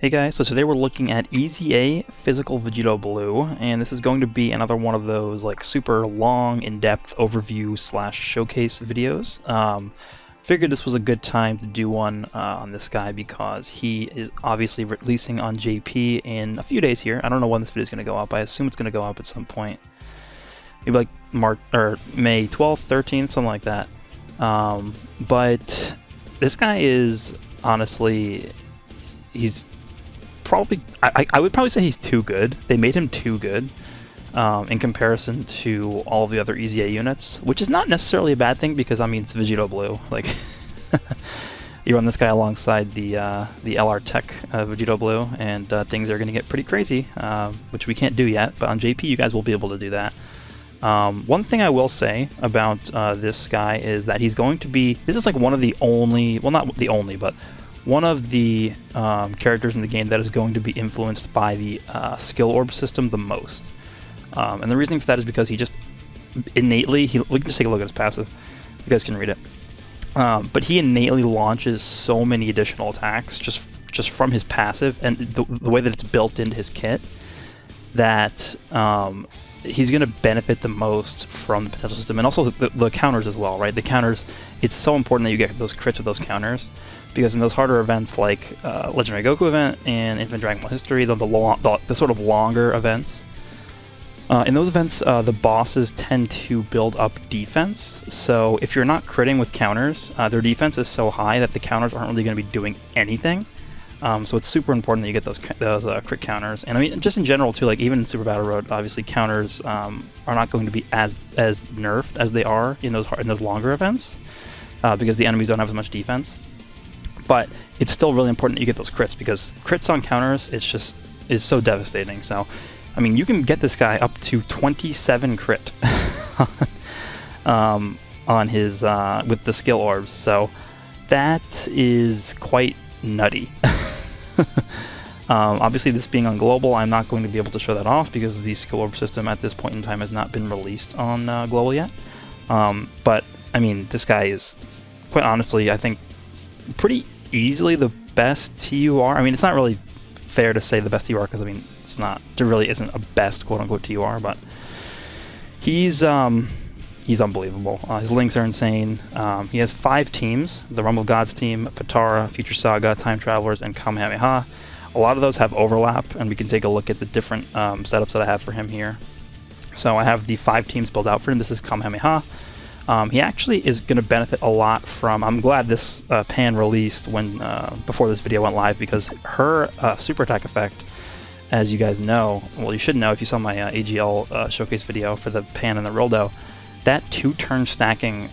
Hey guys, so today we're looking at EZA Physical Vegito Blue, and this is going to be another one of those like super long, in-depth overview slash showcase videos. Figured this was a good time to do one on this guy because he is obviously releasing on JP in a few days here. I don't know when this video is going to go up. I assume it's going to go up at some point, maybe like March or May 12th, 13th, something like that. But this guy is honestly, he's probably, I would probably say he's too good. They made him too good in comparison to all of the other EZA units, which is not necessarily a bad thing because, I mean, it's Vegito Blue. Like, you run this guy alongside the LR Tech Vegito Blue, and things are going to get pretty crazy, which we can't do yet, but on JP you guys will be able to do that. One thing I will say about this guy is that he's going to be, this is like one of the only, well, not the only, but one of the characters in the game that is going to be influenced by the skill orb system the most. And the reasoning for that is because he just innately, we can just take a look at his passive. You guys can read it. But he innately launches so many additional attacks just from his passive and the way that it's built into his kit that he's going to benefit the most from the potential system, and also the counters as well, right? The counters, it's so important that you get those crits with those counters, because in those harder events like Legendary Goku event and Infinite Dragon Ball History, the sort of longer events, in those events the bosses tend to build up defense, so if you're not critting with counters, their defense is so high that the counters aren't really going to be doing anything. So it's super important that you get those crit counters, and I mean just in general too. Like even in Super Battle Road, obviously counters are not going to be as nerfed as they are in those longer events, because the enemies don't have as much defense. But it's still really important that you get those crits, because crits on counters is so devastating. So I mean you can get this guy up to 27 crit on his with the skill orbs. So that is quite nutty. Obviously, this being on global, I'm not going to be able to show that off because the skill orb system at this point in time has not been released on global yet. But I mean, this guy is, quite honestly, I think pretty easily the best TUR. I mean, it's not really fair to say the best TUR because I mean, it's not. There really isn't a best quote unquote TUR, but he's unbelievable. His links are insane. He has 5 teams: the Rumble Gods team, Patara, Future Saga, Time Travelers, and Kamehameha. A lot of those have overlap, and we can take a look at the different setups that I have for him here. So I have the 5 teams built out for him. This is Kamehameha. He actually is going to benefit a lot from, I'm glad this pan released when before this video went live, because her super attack effect, as you guys know, well you should know if you saw my AGL showcase video for the pan and the Rildo, that 2-turn stacking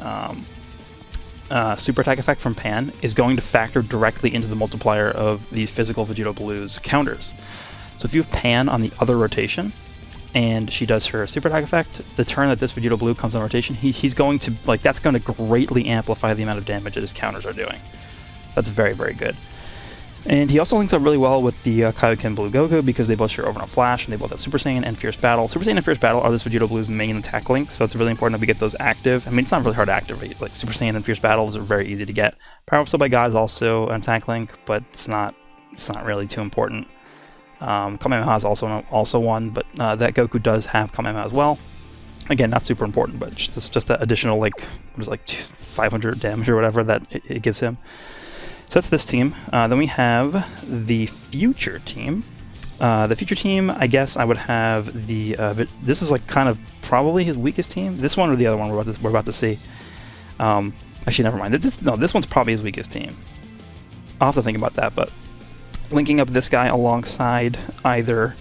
super attack effect from Pan is going to factor directly into the multiplier of these physical Vegito Blue's counters. So if you have Pan on the other rotation, and she does her super attack effect, the turn that this Vegito Blue comes on rotation, he's going to, like, that's going to greatly amplify the amount of damage that his counters are doing. That's very, very good. And he also links up really well with the Kaioken Blue Goku because they both share Overnight Flash and they both have Super Saiyan and Fierce Battle. Super Saiyan and Fierce Battle are this Vegito Blue's main attack links, so it's really important that we get those active. I mean, it's not really hard to activate. Like Super Saiyan and Fierce Battles are very easy to get. Power Up by God is also an attack link, but it's not really too important. Kamehameha is also one, but that Goku does have Kamehameha as well. Again, not super important, but just that additional, like, what is it, like 500 damage or whatever that it gives him. So that's this team. Then we have the Future team. The Future team, I guess I would have the... this is like kind of probably his weakest team. This one or the other one we're about to see. Actually, never mind. This one's probably his weakest team. I'll have to think about that, but linking up this guy alongside either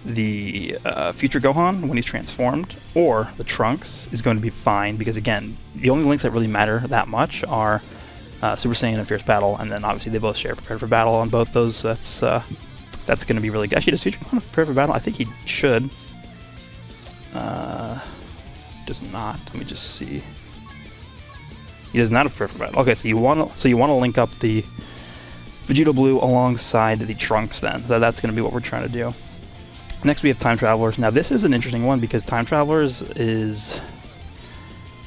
the Future Gohan when he's transformed or the Trunks is going to be fine, because again, the only links that really matter that much are Super Saiyan and Fierce Battle, and then obviously they both share Prepared for Battle on both those. That's going to be really good. Actually, does Future Gohan have Prepared for Battle? I think he should. Does not. Let me just see. He does not have Prepared for Battle. Okay, so you want to link up the Vegito Blue alongside the Trunks then. So that's going to be what we're trying to do. Next we have Time Travelers. Now this is an interesting one because Time Travelers is...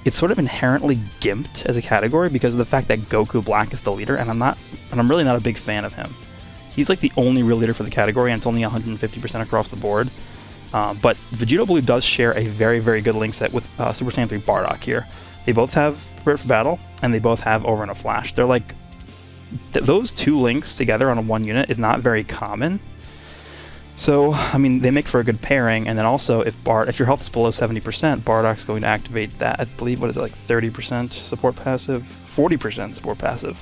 it's sort of inherently gimped as a category because of the fact that Goku Black is the leader, and I'm really not a big fan of him. He's like the only real leader for the category, and it's only 150% across the board. But Vegito Blue does share a very, very good link set with Super Saiyan 3 Bardock here. They both have Prepared for Battle, and they both have Over and a Flash. They're like... those two links together on one unit is not very common. So, I mean, they make for a good pairing, and then also, if your health is below 70%, Bardock's going to activate that, I believe, what is it, like 30% support passive? 40% support passive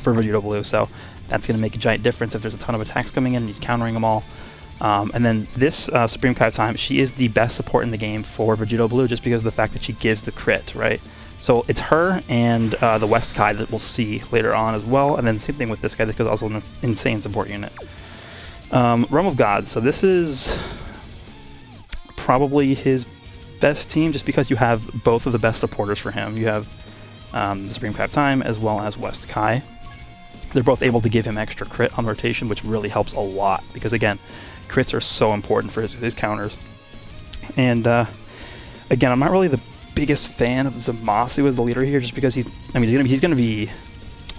for Vegito Blue, so that's going to make a giant difference if there's a ton of attacks coming in and he's countering them all. And then this Supreme Kai Time, she is the best support in the game for Vegito Blue just because of the fact that she gives the crit, right? So it's her and the West Kai that we'll see later on as well, and then same thing with this guy because also an insane support unit. Realm of Gods, so this is probably his best team just because you have both of the best supporters for him. You have the Supreme Kai Time as well as West Kai. They're both able to give him extra crit on rotation, which really helps a lot because, again, crits are so important for his counters. And again, I'm not really the biggest fan of Zamasu as the leader here just because he's gonna be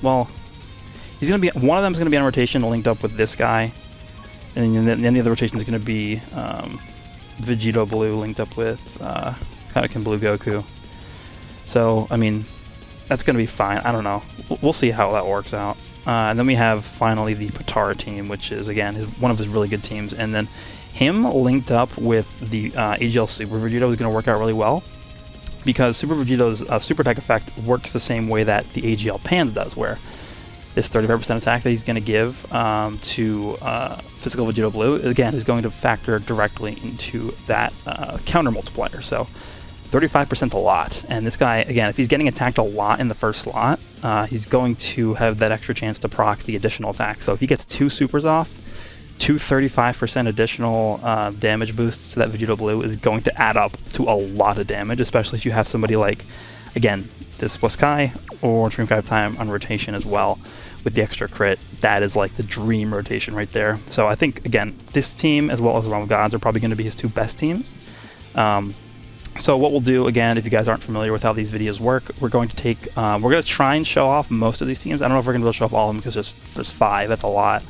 one of them is gonna be on rotation linked up with this guy, and then the other rotation is gonna be Vegito Blue linked up with Kaioken Blue Goku. So I mean, that's gonna be fine. I don't know. We'll see how that works out. And then we have finally the Potara team, which is again one of his really good teams, and then him linked up with the AGL Super Vegito is gonna work out really well. Because Super Vegito's super attack effect works the same way that the AGL Pans does, where this 35% attack that he's going to give to Physical Vegito Blue, again, is going to factor directly into that counter multiplier. So 35% is a lot, and this guy, again, if he's getting attacked a lot in the first slot, he's going to have that extra chance to proc the additional attack. So if he gets 2 supers off, 35% additional damage boosts to that Vegito Blue is going to add up to a lot of damage, especially if you have somebody like, again, this West Kai or Supreme Kai Time on rotation as well with the extra crit. That is like the dream rotation right there. So I think, again, this team as well as Realm of Gods are probably going to be his 2 best teams. So what we'll do, again, if you guys aren't familiar with how these videos work, we're going to take, we're going to try and show off most of these teams. I don't know if we're going to be able to show off all of them because there's 5, that's a lot.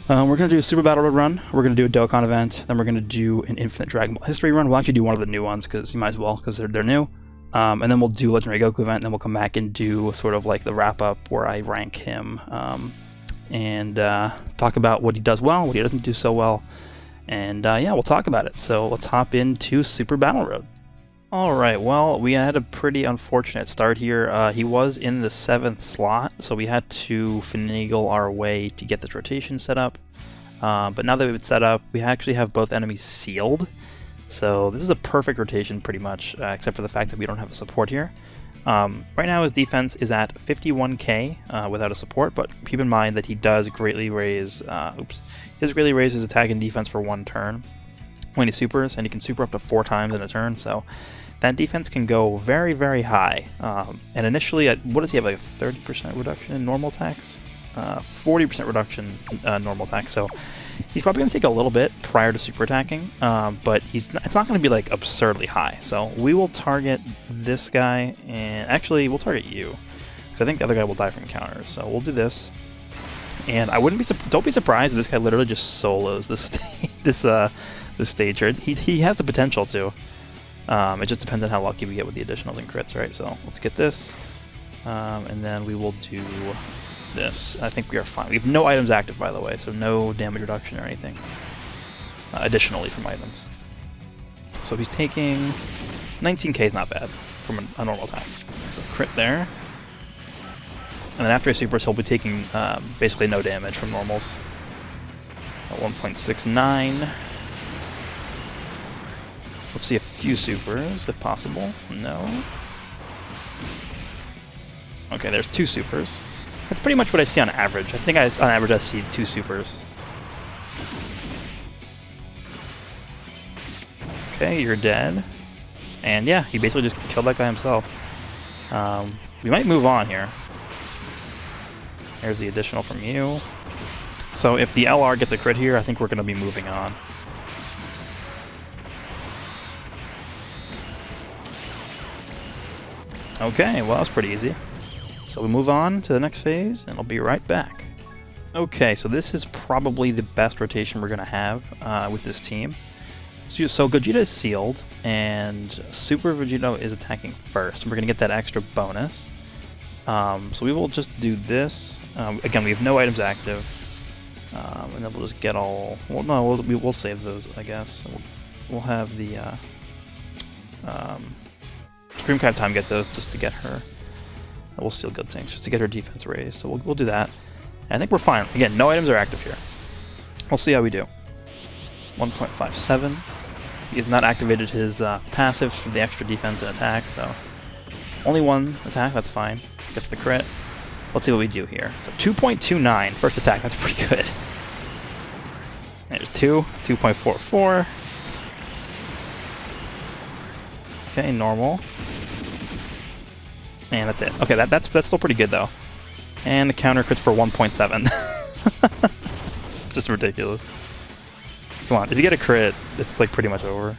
We're going to do a Super Battle Road run, we're going to do a Dokkan event, then we're going to do an Infinite Dragon Ball History run. We'll actually do one of the new ones, because you might as well, because they're new. And then we'll do Legendary Goku event, and then we'll come back and do sort of like the wrap-up where I rank him, and talk about what he does well, what he doesn't do so well, and yeah, we'll talk about it. So let's hop into Super Battle Road. Alright, well, we had a pretty unfortunate start here. He was in the 7th slot, so we had to finagle our way to get this rotation set up. But now that we've set up, we actually have both enemies sealed. So this is a perfect rotation pretty much, except for the fact that we don't have a support here. Right now his defense is at 51k without a support, but keep in mind that he does greatly raise, his attack and defense for 1 turn when he supers, and he can super up to 4 times in a turn, so that defense can go very, very high. And initially, what does he have, like a 30% reduction in normal attacks? 40% reduction in normal attacks, so he's probably going to take a little bit prior to super attacking, but it's not going to be like absurdly high. So we will target this guy, and actually we'll target you, because I think the other guy will die from counters. So we'll do this, and don't be surprised if this guy literally just solos this stage here. He has the potential to. It just depends on how lucky we get with the additionals and crits, right? So let's get this, and then we will do this. I think we are fine. We have no items active, by the way, so no damage reduction or anything additionally from items. So he's taking 19k is not bad from a normal attack. So crit there. And then after he supers, he'll be taking basically no damage from normals. At 1.69. Let's see a few supers, if possible. No. Okay, there's 2 supers. That's pretty much what I see on average. I think on average I see 2 supers. Okay, you're dead. And yeah, he basically just killed that guy himself. We might move on here. There's the additional from you. So if the LR gets a crit here, I think we're going to be moving on. Okay, well that was pretty easy. So we move on to the next phase, and I'll be right back. Okay, so this is probably the best rotation we're going to have with this team. So Gogeta is sealed, and Super Vegito is attacking first. We're going to get that extra bonus. So we will just do this. Again, we have no items active. And then we'll just get all... Well, no, we'll save those, I guess. We'll have the... Supreme Kai time get those just to get her... We'll steal good things, just to get her defense raised. So we'll do that. And I think we're fine. Again, no items are active here. We'll see how we do. 1.57. He has not activated his passive for the extra defense and attack, so... Only one attack, that's fine. Gets the crit. Let's see what we do here. So 2.29, first attack, that's pretty good. There's 2.44. Okay, normal. And that's it. Okay, that's still pretty good though. And the counter crits for 1.7. It's just ridiculous. Come on, if you get a crit, it's like pretty much over.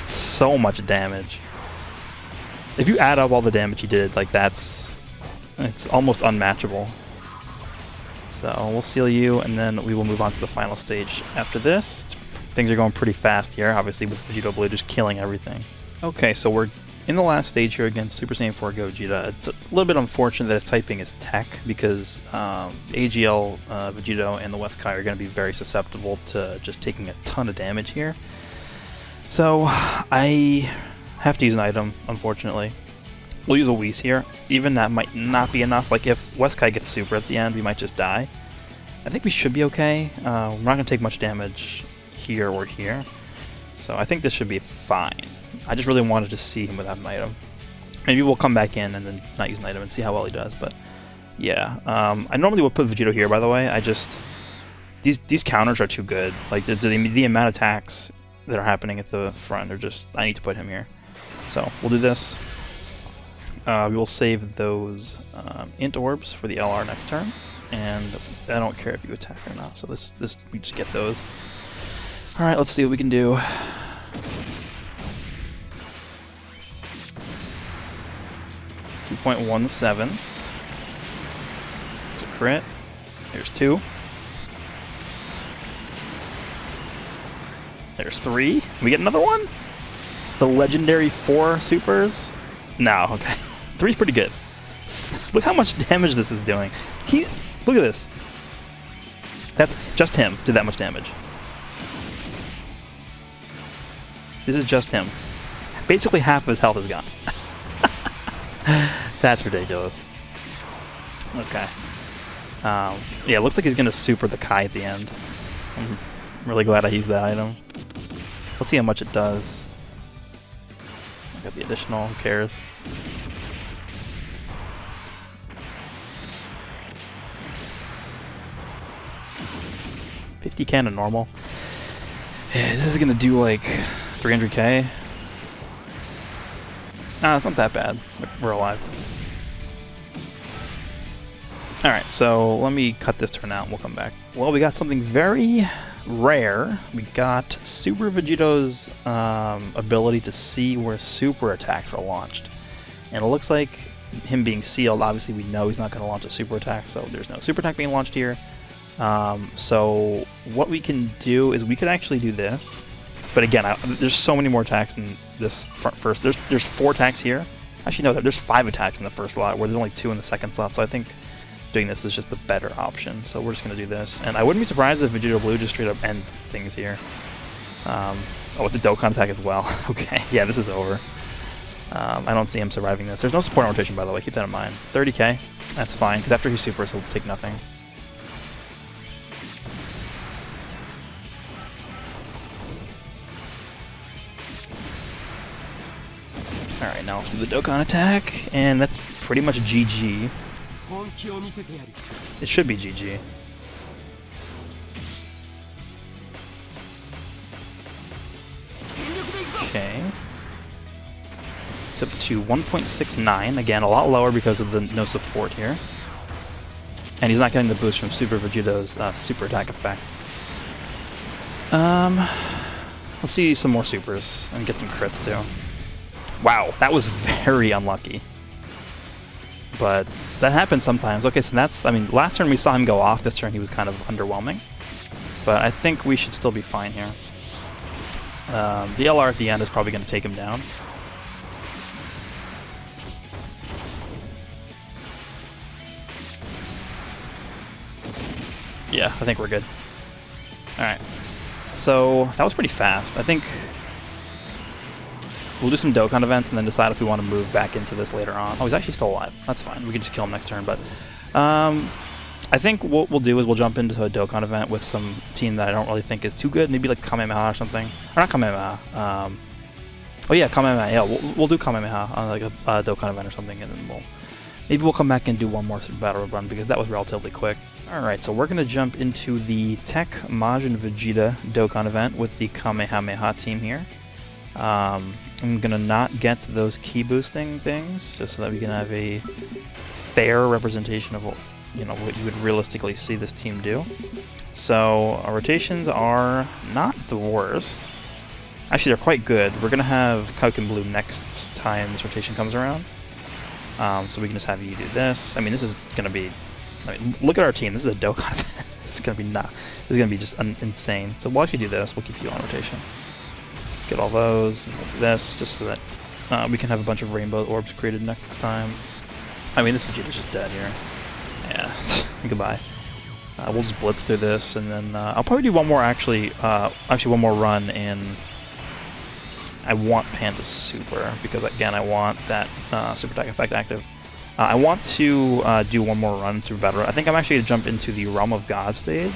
It's so much damage. If you add up all the damage he did, like it's almost unmatchable. So we'll seal you, and then we will move on to the final stage after this. Things are going pretty fast here, obviously with Vegito Blue just killing everything. Okay, so we're in the last stage here against Super Saiyan 4 Gogeta. It's a little bit unfortunate that his typing is Tech, because AGL, Vegito, and the West Kai are going to be very susceptible to just taking a ton of damage here. So I have to use an item, unfortunately. We'll use a Whis here. Even that might not be enough. Like if West Kai gets super at the end, we might just die. I think we should be okay. We're not going to take much damage here or here. So I think this should be fine. I just really wanted to see him without an item. Maybe we'll come back in and then not use an item and see how well he does. But yeah, I normally would put Vegito here, by the way. I just... These counters are too good. Like the amount of attacks that are happening at the front are just... I need to put him here. So we'll do this. We will save those int orbs for the LR next turn, and I don't care if you attack or not. So this we just get those. All right, let's see what we can do. .17. It's a crit. There's 2. There's 3. We get another one. The legendary 4 supers. No, okay. 3's pretty good. Look how much damage this is doing. Look at this. That's just him did that much damage. This is just him. Basically half of his health is gone. That's ridiculous. Okay. Yeah, it looks like he's gonna super the Kai at the end. I'm really glad I used that item. Let's see how much it does. I got the additional, who cares? $50 cannon normal. Yeah, this is gonna do like 300k. Ah, it's not that bad. We're alive. Alright, so let me cut this turn out and we'll come back. Well, we got something very rare. We got Super Vegito's ability to see where super attacks are launched. And it looks like him being sealed, obviously we know he's not going to launch a super attack, so there's no super attack being launched here. So what we can do is we could actually do this. But again, there's so many more attacks in this first. There's 4 attacks here. Actually, no, there's 5 attacks in the first slot, where there's only 2 in the second slot. So I think doing this is just the better option. So we're just going to do this. And I wouldn't be surprised if Vegito Blue just straight up ends things here. Oh, it's a Dokkan attack as well. Okay, yeah, this is over. I don't see him surviving this. There's no support on rotation, by the way. Keep that in mind. 30k. That's fine, because after he supers, he'll take nothing. Alright, now let's do the Dokkan attack, and that's pretty much GG. It should be GG. Okay. It's up to 1.69, again, a lot lower because of the no support here. And he's not getting the boost from Super Vegito's super attack effect. Let's see some more supers and get some crits too. Wow, that was very unlucky. But that happens sometimes. Okay, so that's, I mean, last turn we saw him go off. This turn he was kind of underwhelming. But I think we should still be fine here. The LR at the end is probably going to take him down. Yeah, I think we're good. Alright. So, that was pretty fast. I think we'll do some Dokkan events and then decide if we want to move back into this later on. Oh, he's actually still alive. That's fine. We can just kill him next turn. But I think what we'll do is we'll jump into a Dokkan event with some team that I don't really think is too good. Maybe like Kamehameha or something. Or not Kamehameha. Oh yeah, Kamehameha. Yeah, we'll do Kamehameha on like a Dokkan event or something, and then maybe we'll come back and do one more Super Battle run because that was relatively quick. Alright, so we're going to jump into the Tech Majin Vegeta Dokkan event with the Kamehameha team here. I'm going to not get those key boosting things, just so that we can have a fair representation of what you would realistically see this team do. So our rotations are not the worst. Actually, they're quite good. We're going to have Dokkan Blue next time this rotation comes around. So we can just have you do this. I mean, this is going to be... I mean, look at our team. This is a Dokkan. This is going to be This is going to be just insane. So we'll actually do this. We'll keep you on rotation. Get all those. And we'll do this just so that we can have a bunch of rainbow orbs created next time. I mean, this Vegeta's just dead here. Yeah. Goodbye. We'll just blitz through this, and then I'll probably do one more one more run in. I want Panda Super because again I want that Super Attack effect active. I want to do one more run through Battle Road. I think I'm actually going to jump into the Realm of God stage.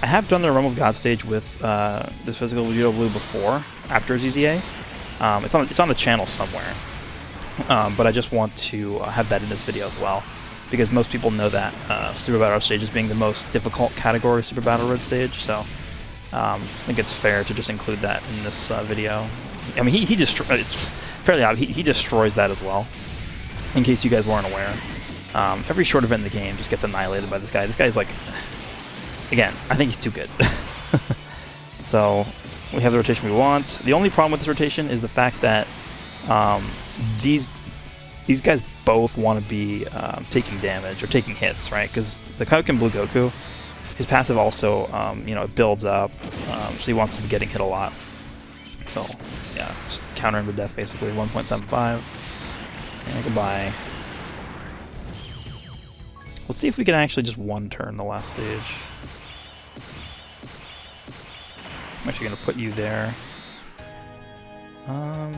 I have done the Realm of God stage with this Physical Vegito Blue before, after EZA. It's on the channel somewhere, but I just want to have that in this video as well, because most people know that Super Battle Road stage as being the most difficult category Super Battle Road stage, so I think it's fair to just include that in this video. I mean, it's fairly obvious. He destroys that as well. In case you guys weren't aware, every short event in the game just gets annihilated by this guy. This guy's like, again, I think he's too good. So we have the rotation we want. The only problem with this rotation is the fact that these guys both want to be taking damage or taking hits, right? Because the Dokkan Blue Goku, his passive also, it builds up, so he wants to be getting hit a lot. So yeah, just counter him to death basically. 1.75. And goodbye. Let's see if we can actually just one turn the last stage. I'm actually going to put you there. We'll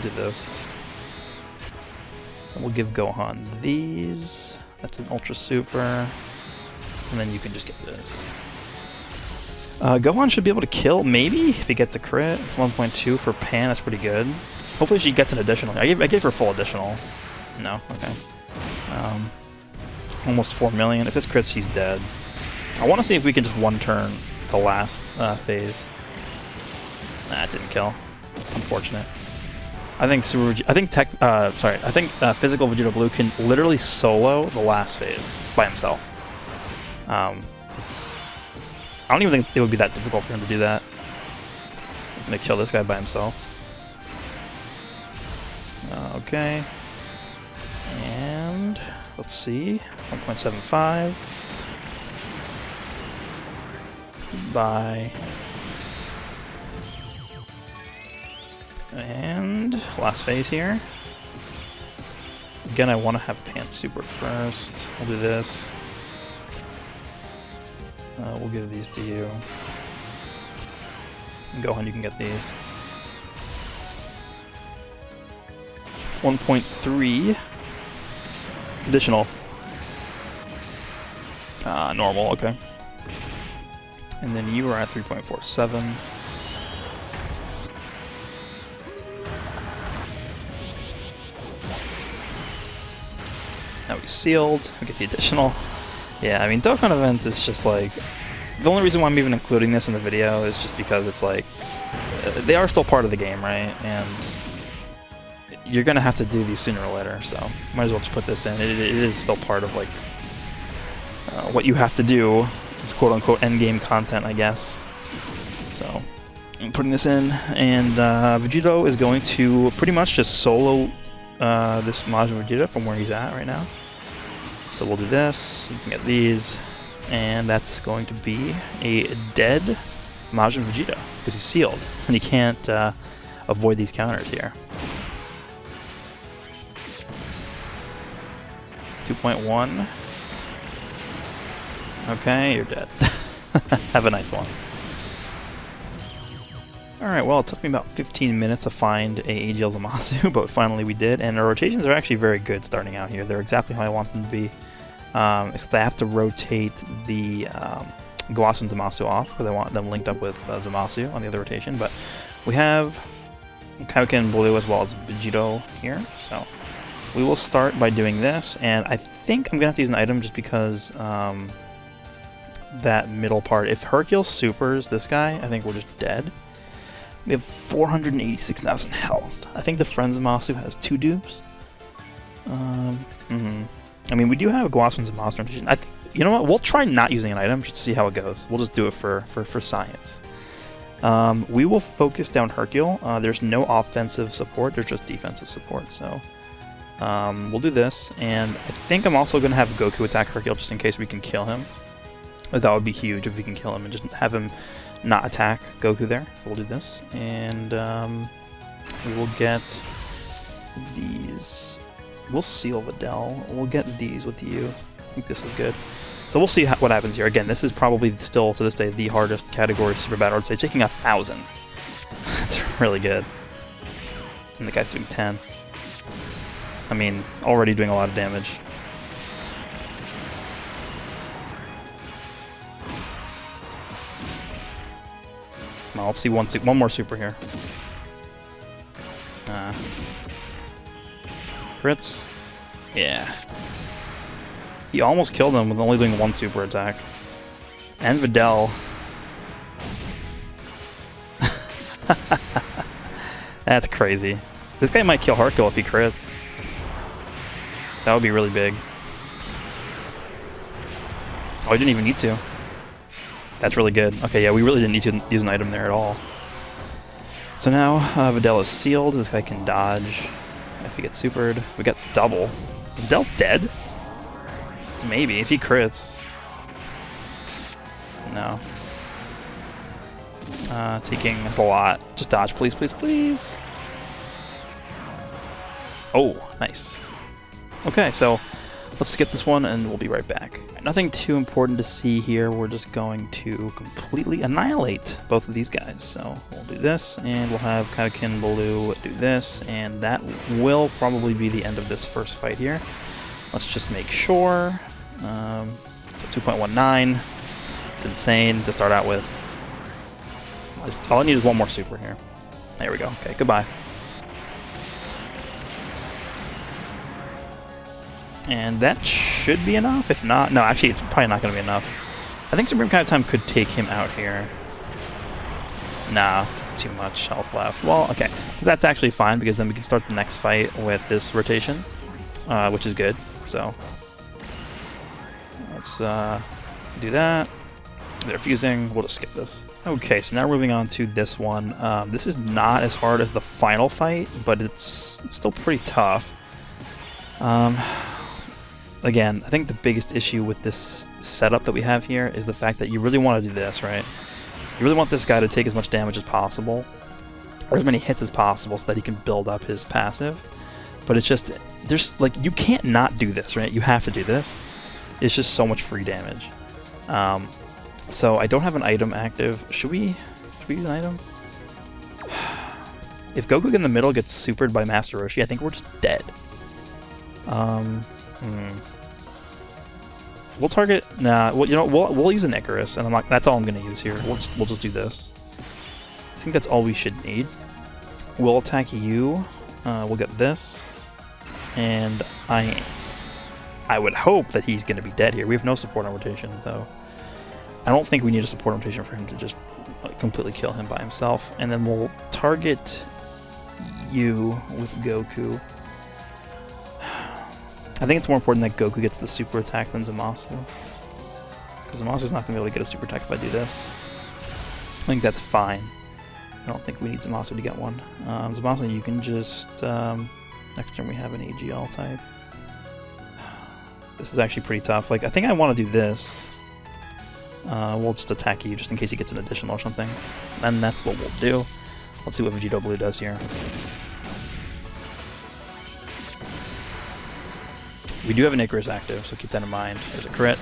do this. And we'll give Gohan these. That's an Ultra Super. And then you can just get this. Gohan should be able to kill, maybe, if he gets a crit. 1.2 for Pan, that's pretty good. Hopefully she gets an additional. I gave her full additional. No, okay. Almost 4 million. If this crits, she's dead. I want to see if we can just one turn the last phase. Nah, it didn't kill. Unfortunate. I think Physical Vegito Blue can literally solo the last phase by himself. I don't even think it would be that difficult for him to do that. I'm gonna kill this guy by himself. Okay. And let's see. 1.75. Bye. And last phase here. Again, I want to have Pants Super first. We'll do this. We'll give these to you. And Gohan, you can get these. 1.3 additional. Normal, okay. And then you are at 3.47. Now we sealed. We get the additional. Yeah, I mean, Dokkan events is just like... The only reason why I'm even including this in the video is just because it's like... They are still part of the game, right? And you're going to have to do these sooner or later, so might as well just put this in. It is still part of, like, what you have to do. It's quote-unquote endgame content, I guess. So, I'm putting this in, and Vegito is going to pretty much just solo this Majin Vegeta from where he's at right now. So we'll do this, you can get these, and that's going to be a dead Majin Vegeta, because he's sealed, and he can't avoid these counters here. 2.1. Okay, you're dead. Have a nice one. Alright, well, it took me about 15 minutes to find a AGL Zamasu, but finally we did, and the rotations are actually very good starting out here. They're exactly how I want them to be. Except I have to rotate the Gowasu and Zamasu off, because I want them linked up with Zamasu on the other rotation, but we have Kaioken Blue as well as Vegito here, so we will start by doing this, and I think I'm going to have to use an item just because that middle part, if Hercules supers this guy, I think we're just dead. We have 486,000 health. I think the Friends Zamasu has 2 dupes. I mean, we do have a Gowasu and Zamasu rotation. I think, you know what, we'll try not using an item just to see how it goes. We'll just do it for science. We will focus down Hercule. There's no offensive support, there's just defensive support, so we'll do this, and I think I'm also going to have Goku attack Hercule just in case we can kill him. That would be huge if we can kill him and just have him not attack Goku there. So we'll do this, and we will get these. We'll seal Videl. We'll get these with you. I think this is good. So we'll see what happens here. Again, this is probably still, to this day, the hardest category Super Battle. I'd say taking 1,000. That's really good. And the guy's doing 10. I mean, already doing a lot of damage. Well, let's see one more super here. Crits? Yeah. He almost killed him with only doing 1 super attack. And Videl. That's crazy. This guy might kill Hercule if he crits. That would be really big. Oh, I didn't even need to. That's really good. Okay, yeah, we really didn't need to use an item there at all. So now Videl is sealed. This guy can dodge if he gets supered. We got double. Is Videl dead? Maybe, if he crits. No. Taking that's a lot. Just dodge, please, please, please. Oh, nice. Okay, so let's skip this one and we'll be right back. Nothing too important to see here. We're just going to completely annihilate both of these guys. So we'll do this, and we'll have Kaioken Blue do this, and that will probably be the end of this first fight here. Let's just make sure. So 2.19. It's insane to start out with. All I need is one more super here. There we go. Okay, goodbye. And that should be enough. If not, no, actually, it's probably not going to be enough. I think Supreme Kind of Time could take him out here. Nah, it's too much health left. Well, okay. That's actually fine, because then we can start the next fight with this rotation, which is good. So let's do that. They're fusing. We'll just skip this. Okay, so now we're moving on to this one. This is not as hard as the final fight, but it's still pretty tough. Again, I think the biggest issue with this setup that we have here is the fact that you really want to do this, right? You really want this guy to take as much damage as possible, or as many hits as possible, so that he can build up his passive. But it's just, there's, like, you can't not do this, right? You have to do this. It's just so much free damage. So I don't have an item active. Should we use an item? If Goku in the middle gets supered by Master Roshi, I think we're just dead. We'll target. Nah. Well, you know, we'll use an Icarus, and I'm like, that's all I'm gonna use here. We'll just do this. I think that's all we should need. We'll attack you. We'll get this, and I would hope that he's gonna be dead here. We have no support on rotation, though. I don't think we need a support on rotation for him to just completely kill him by himself. And then we'll target you with Goku. I think it's more important that Goku gets the super attack than Zamasu, because Zamasu's not going to be able to get a super attack if I do this. I think that's fine. I don't think we need Zamasu to get one. Zamasu, you can just... next turn we have an AGL type. This is actually pretty tough. Like, I think I want to do this. We'll just attack you just in case he gets an additional or something. And that's what we'll do. Let's see what Vegito Blue does here. We do have an Icarus active, so keep that in mind. There's a crit.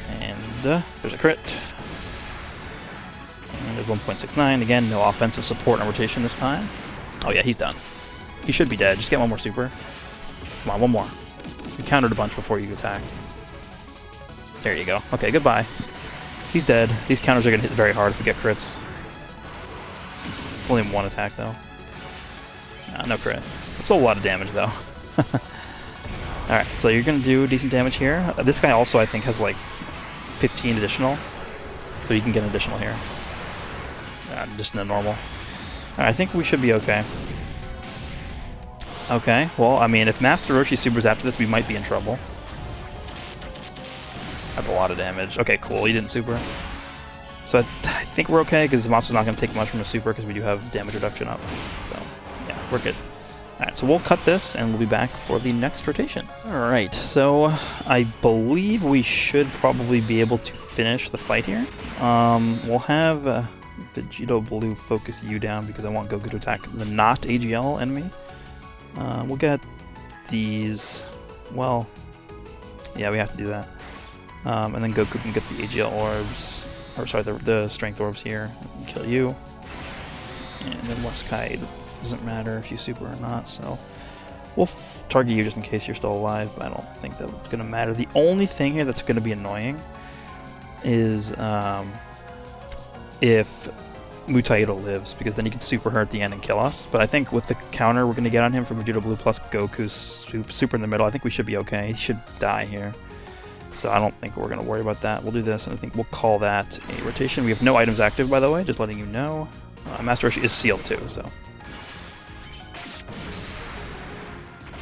And there's a crit. And there's 1.69. Again, no offensive support and rotation this time. Oh yeah, he's done. He should be dead. Just get one more super. Come on, one more. You countered a bunch before you attacked. There you go. Okay, goodbye. He's dead. These counters are going to hit very hard if we get crits. It's only one attack, though. No crit. It's still a lot of damage, though. Alright, so you're going to do decent damage here. This guy also, I think, has like 15 additional. So you can get an additional here. Just no normal. Alright, I think we should be okay. Okay, well, I mean, if Master Roshi supers after this, we might be in trouble. That's a lot of damage. Okay, cool, he didn't super. So I think we're okay, because Zamasu's not going to take much from a super, because we do have damage reduction up. So, yeah, we're good. Alright, so we'll cut this, and we'll be back for the next rotation. Alright, so I believe we should probably be able to finish the fight here. We'll have Vegito Blue focus you down, because I want Goku to attack the not AGL enemy. We'll get these... Well, yeah, we have to do that. And then Goku can get the AGL orbs, or sorry, the strength orbs here, and kill you. And then Weskai doesn't matter if you super or not, so we'll target you just in case you're still alive, but I don't think that's going to matter. The only thing here that's going to be annoying is if Mutaido lives, because then he can super her at the end and kill us. But I think with the counter we're going to get on him from Vegito Blue plus Goku's super in the middle, I think we should be okay. He should die here. So I don't think we're going to worry about that. We'll do this, and I think we'll call that a rotation. We have no items active, by the way, just letting you know. Master Roshi is sealed too, so.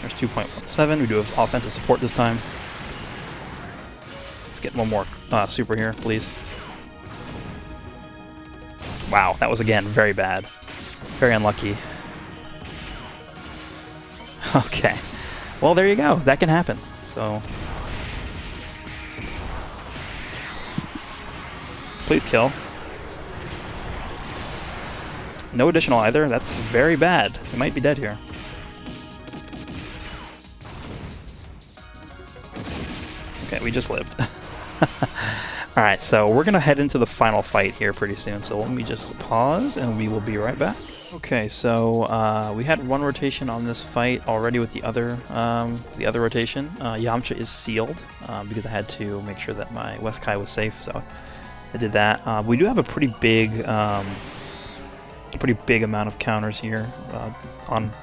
There's 2.17. We do have offensive support this time. Let's get one more super here, please. Wow, that was, again, very bad. Very unlucky. Okay. Well, there you go. That can happen. So... Please kill. No additional either. That's very bad. He might be dead here. Okay, we just lived. Alright, so we're going to head into the final fight here pretty soon. So let me just pause and we will be right back. Okay, so we had one rotation on this fight already with the other rotation. Yamcha is sealed because I had to make sure that my Weskai was safe, so I did that. We do have a pretty big amount of counters here,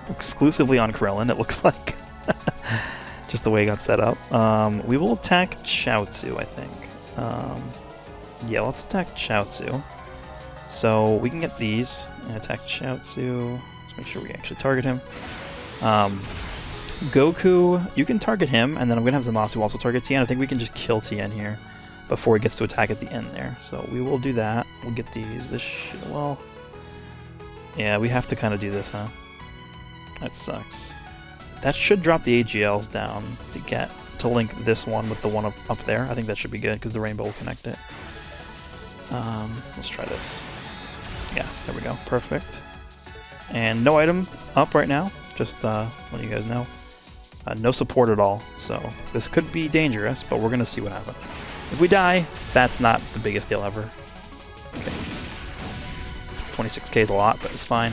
exclusively on Krillin, it looks like. Just the way it got set up. We will attack Chaozu, I think. Yeah, let's attack Chaozu. So we can get these and attack Chaozu. Let's make sure we actually target him. Goku, you can target him, and then I'm going to have Zamasu also target Tien. I think we can just kill Tien here before he gets to attack at the end there. So we will do that. We'll get these. Well, yeah, we have to kind of do this, huh? That sucks. That should drop the AGLs down to link this one with the one up there. I think that should be good because the rainbow will connect it. Let's try this. Yeah, there we go. Perfect. And no item up right now. Just letting you guys know. No support at all. So this could be dangerous, but we're going to see what happens. If we die, that's not the biggest deal ever. Okay. 26k is a lot, but it's fine.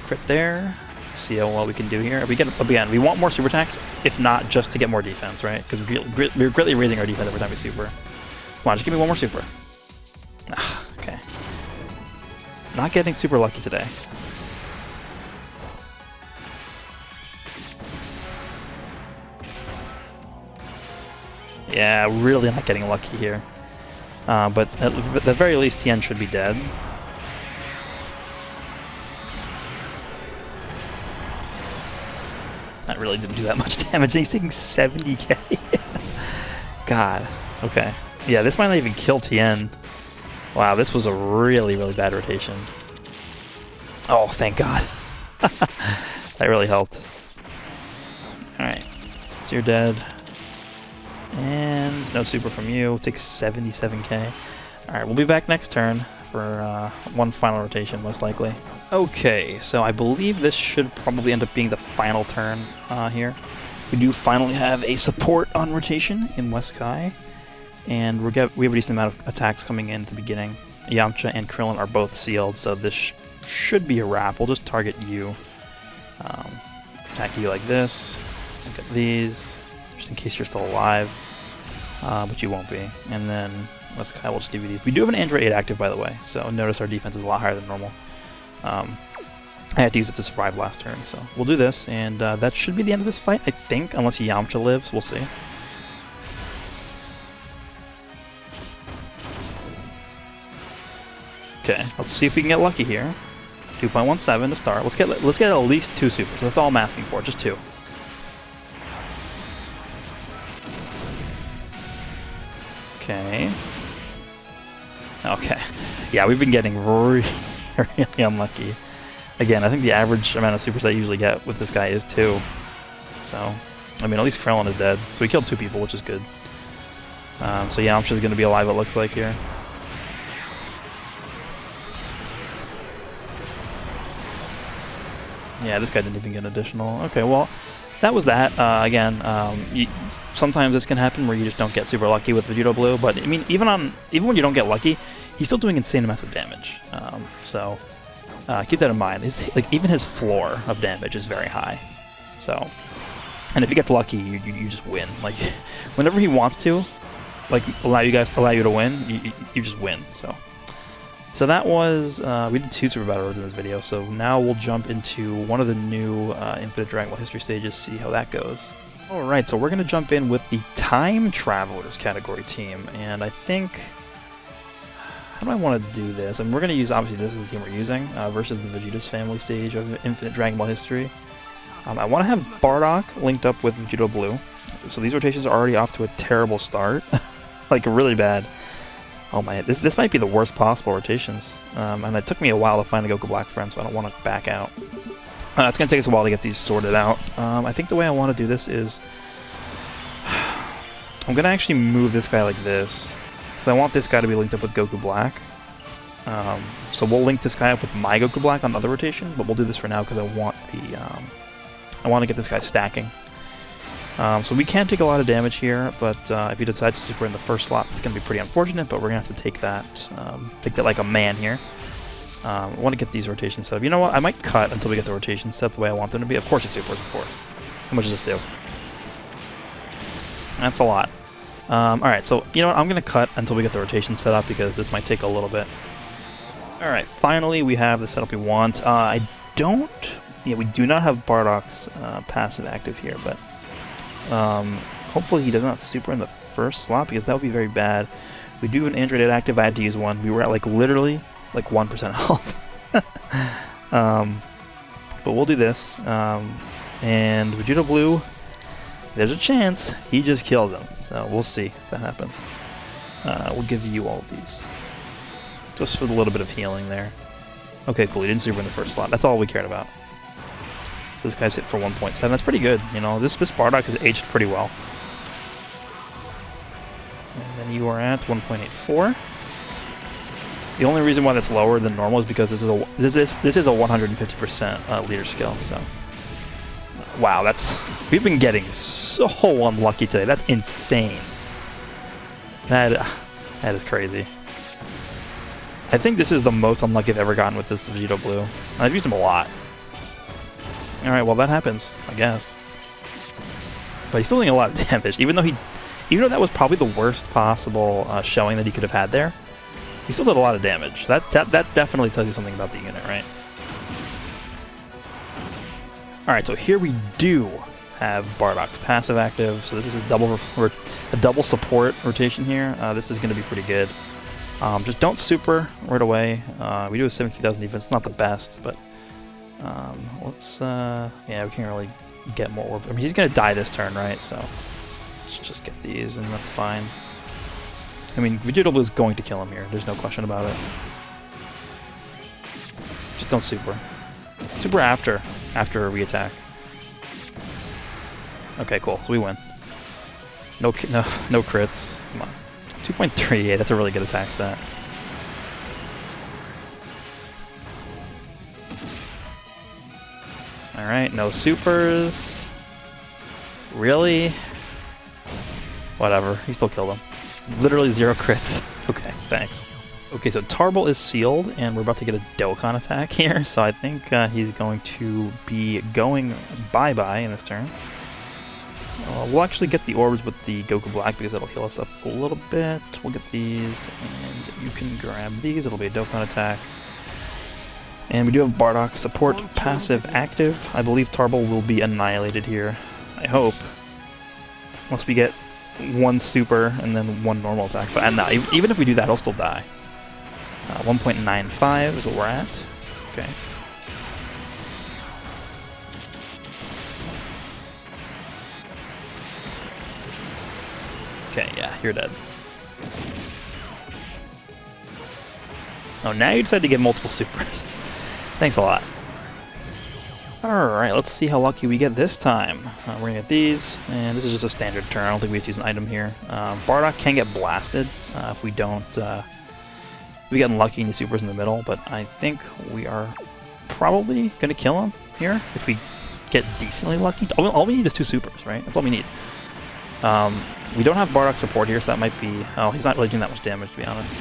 Crit there. See how well we can do here. We get again. We want more super attacks, if not just to get more defense, right? Because we're greatly raising our defense every time we super. Come on, just give me one more super. Okay. Not getting super lucky today. Yeah, really not getting lucky here. But at the very least, Tien should be dead. That really didn't do that much damage, and he's taking 70k. God. Okay. Yeah, this might not even kill Tien. Wow, this was a really, really bad rotation. Oh, thank God. That really helped. Alright, so you're dead. And no super from you. Takes 77k. Alright, we'll be back next turn for one final rotation, most likely. Okay, so I believe this should probably end up being the final turn here. We do finally have a support on rotation in West Sky, and we have a decent amount of attacks coming in at the beginning. Yamcha and Krillin are both sealed, so this should be a wrap. We'll just target you. Attack you like this. Look at these, just in case you're still alive, but you won't be. And then West Sky will just give you these. We do have an Android 8 active, by the way, so notice our defense is a lot higher than normal. I had to use it to survive last turn, so we'll do this, and that should be the end of this fight, I think, unless Yamcha lives. We'll see. Okay, let's see if we can get lucky here. 2.17 to start. Let's get at least 2 supers. That's all I'm asking for, just 2. Okay. Okay. Yeah, we've been getting really unlucky. Again, I think the average amount of supers I usually get with this guy is 2. So, I mean, at least Krillin is dead. So we killed 2 people, which is good. So Yamcha's going to be alive, it looks like, here. Yeah, this guy didn't even get an additional. Okay, well, that was that. Again, sometimes this can happen where you just don't get super lucky with Vegito Blue, but I mean, even when you don't get lucky, he's still doing insane amounts of damage. So keep that in mind. Even his floor of damage is very high. So, and if you get lucky, you just win. Like, whenever he wants to, like allow you to win, you just win. So that was, we did 2 super battle roads in this video, so now we'll jump into one of the new Infinite Dragon Ball History stages, see how that goes. Alright, so we're going to jump in with the Time Travelers category team, and I think, how do I want to do this? And we're going to use, obviously this is the team we're using, versus the Vegeta's family stage of Infinite Dragon Ball History. I want to have Bardock linked up with Vegito Blue, so these rotations are already off to a terrible start, like really bad. Oh my, this might be the worst possible rotations, and it took me a while to find the Goku Black friend, so I don't want to back out. It's going to take us a while to get these sorted out. I think the way I want to do this is, I'm going to actually move this guy like this, because I want this guy to be linked up with Goku Black. So we'll link this guy up with my Goku Black on the other rotation, but we'll do this for now because I want to get this guy stacking. So we can take a lot of damage here, but if he decides to super in the first slot, it's going to be pretty unfortunate, but we're going to have to take that like a man here. I want to get these rotations set up. You know what? I might cut until we get the rotations set up the way I want them to be. Of course it's supers, of course. How much does this do? That's a lot. Alright, so you know what? I'm going to cut until we get the rotation set up because this might take a little bit. Alright, finally we have the setup we want. We do not have Bardock's passive active here, but hopefully he does not super in the first slot because that would be very bad. We do have an Android 8 active. I had to use one. We were at literally 1% health. But we'll do this. And Vegito Blue, there's a chance he just kills him. So we'll see if that happens. We'll give you all of these. Just for a little bit of healing there. Okay, cool. He didn't super in the first slot. That's all we cared about. So this guy's hit for 1.7. That's pretty good. You know, this Bardock has aged pretty well. And then you are at 1.84. The only reason why that's lower than normal is because this is a 150% leader skill. So, wow, we've been getting so unlucky today. That's insane. That is crazy. I think this is the most unlucky I've ever gotten with this Vegito Blue. I've used him a lot. Alright, well that happens, I guess. But he's still doing a lot of damage, even though that was probably the worst possible showing that he could have had there. He still did a lot of damage. That definitely tells you something about the unit, right? Alright, so here we do have Bardock's passive active, so this is a double support rotation here. This is going to be pretty good. Just don't super right away. We do a 70,000 defense, it's not the best, but yeah, we can't really get more orb. I mean, he's gonna die this turn, right? So let's just get these, and that's fine. I mean, Vegito Blue is going to kill him here. There's no question about it. Just don't super. Super after we attack. Okay, cool. So we win. No crits. Come on. 2.38. That's a really good attack stat. All right. No supers. Really? Whatever. He still killed him. Literally 0 crits. Okay. Thanks. Okay, so Tarble is sealed, and we're about to get a Dokkan attack here, so I think he's going to be going bye-bye in this turn. We'll actually get the orbs with the Goku Black because it'll heal us up a little bit. We'll get these, and you can grab these. It'll be a Dokkan attack. And we do have Bardock's support passive active. I believe Tarble will be annihilated here. I hope. Once we get 1 super and then 1 normal attack. But no, even if we do that, he'll still die. 1.95 is what we're at. Okay. Okay, yeah, you're dead. Oh, now you decide to get multiple supers. Thanks a lot. Alright, let's see how lucky we get this time. We're gonna get these, and this is just a standard turn. I don't think we have to use an item here. Bardock can get blasted if we don't... we get unlucky and he supers in the middle, but I think we are probably gonna kill him here if we get decently lucky. All we need is 2 supers, right? That's all we need. We don't have Bardock support here, so that might be... Oh, he's not really doing that much damage, to be honest.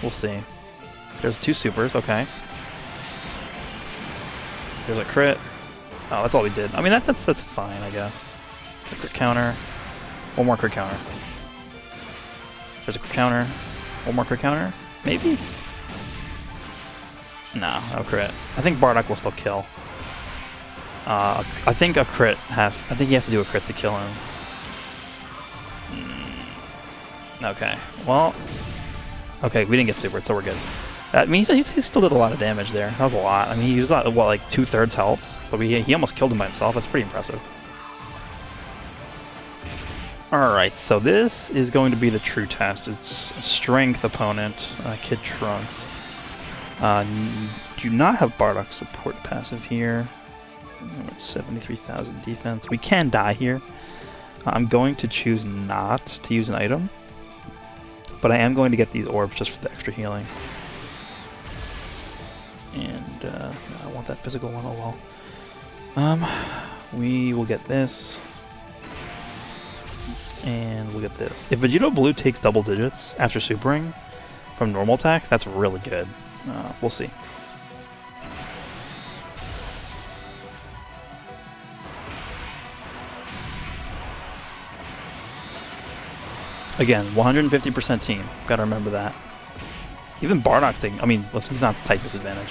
We'll see. There's 2 supers, okay. There's a crit. Oh, that's all we did. I mean, that's fine, I guess. There's a crit counter. 1 more crit counter. There's a crit counter. 1 more crit counter. Maybe? No crit. I think Bardock will still kill. I think a crit has... I think he has to do a crit to kill him. Okay. Well... Okay, we didn't get super, so we're good. That means he still did a lot of damage there. That was a lot. I mean, he was at, what, like 2/3 health? So he almost killed him by himself. That's pretty impressive. Alright, so this is going to be the true test. It's a strength opponent, Kid Trunks. Do not have Bardock support passive here. 73,000 defense. We can die here. I'm going to choose not to use an item. But I am going to get these orbs just for the extra healing. And I want that physical one, oh well. We will get this. And we'll get this. If Vegito Blue takes double digits after supering from normal attack, that's really good. We'll see. Again, 150% team. Gotta remember that. Even Bardock's taking... I mean, he's not type disadvantage.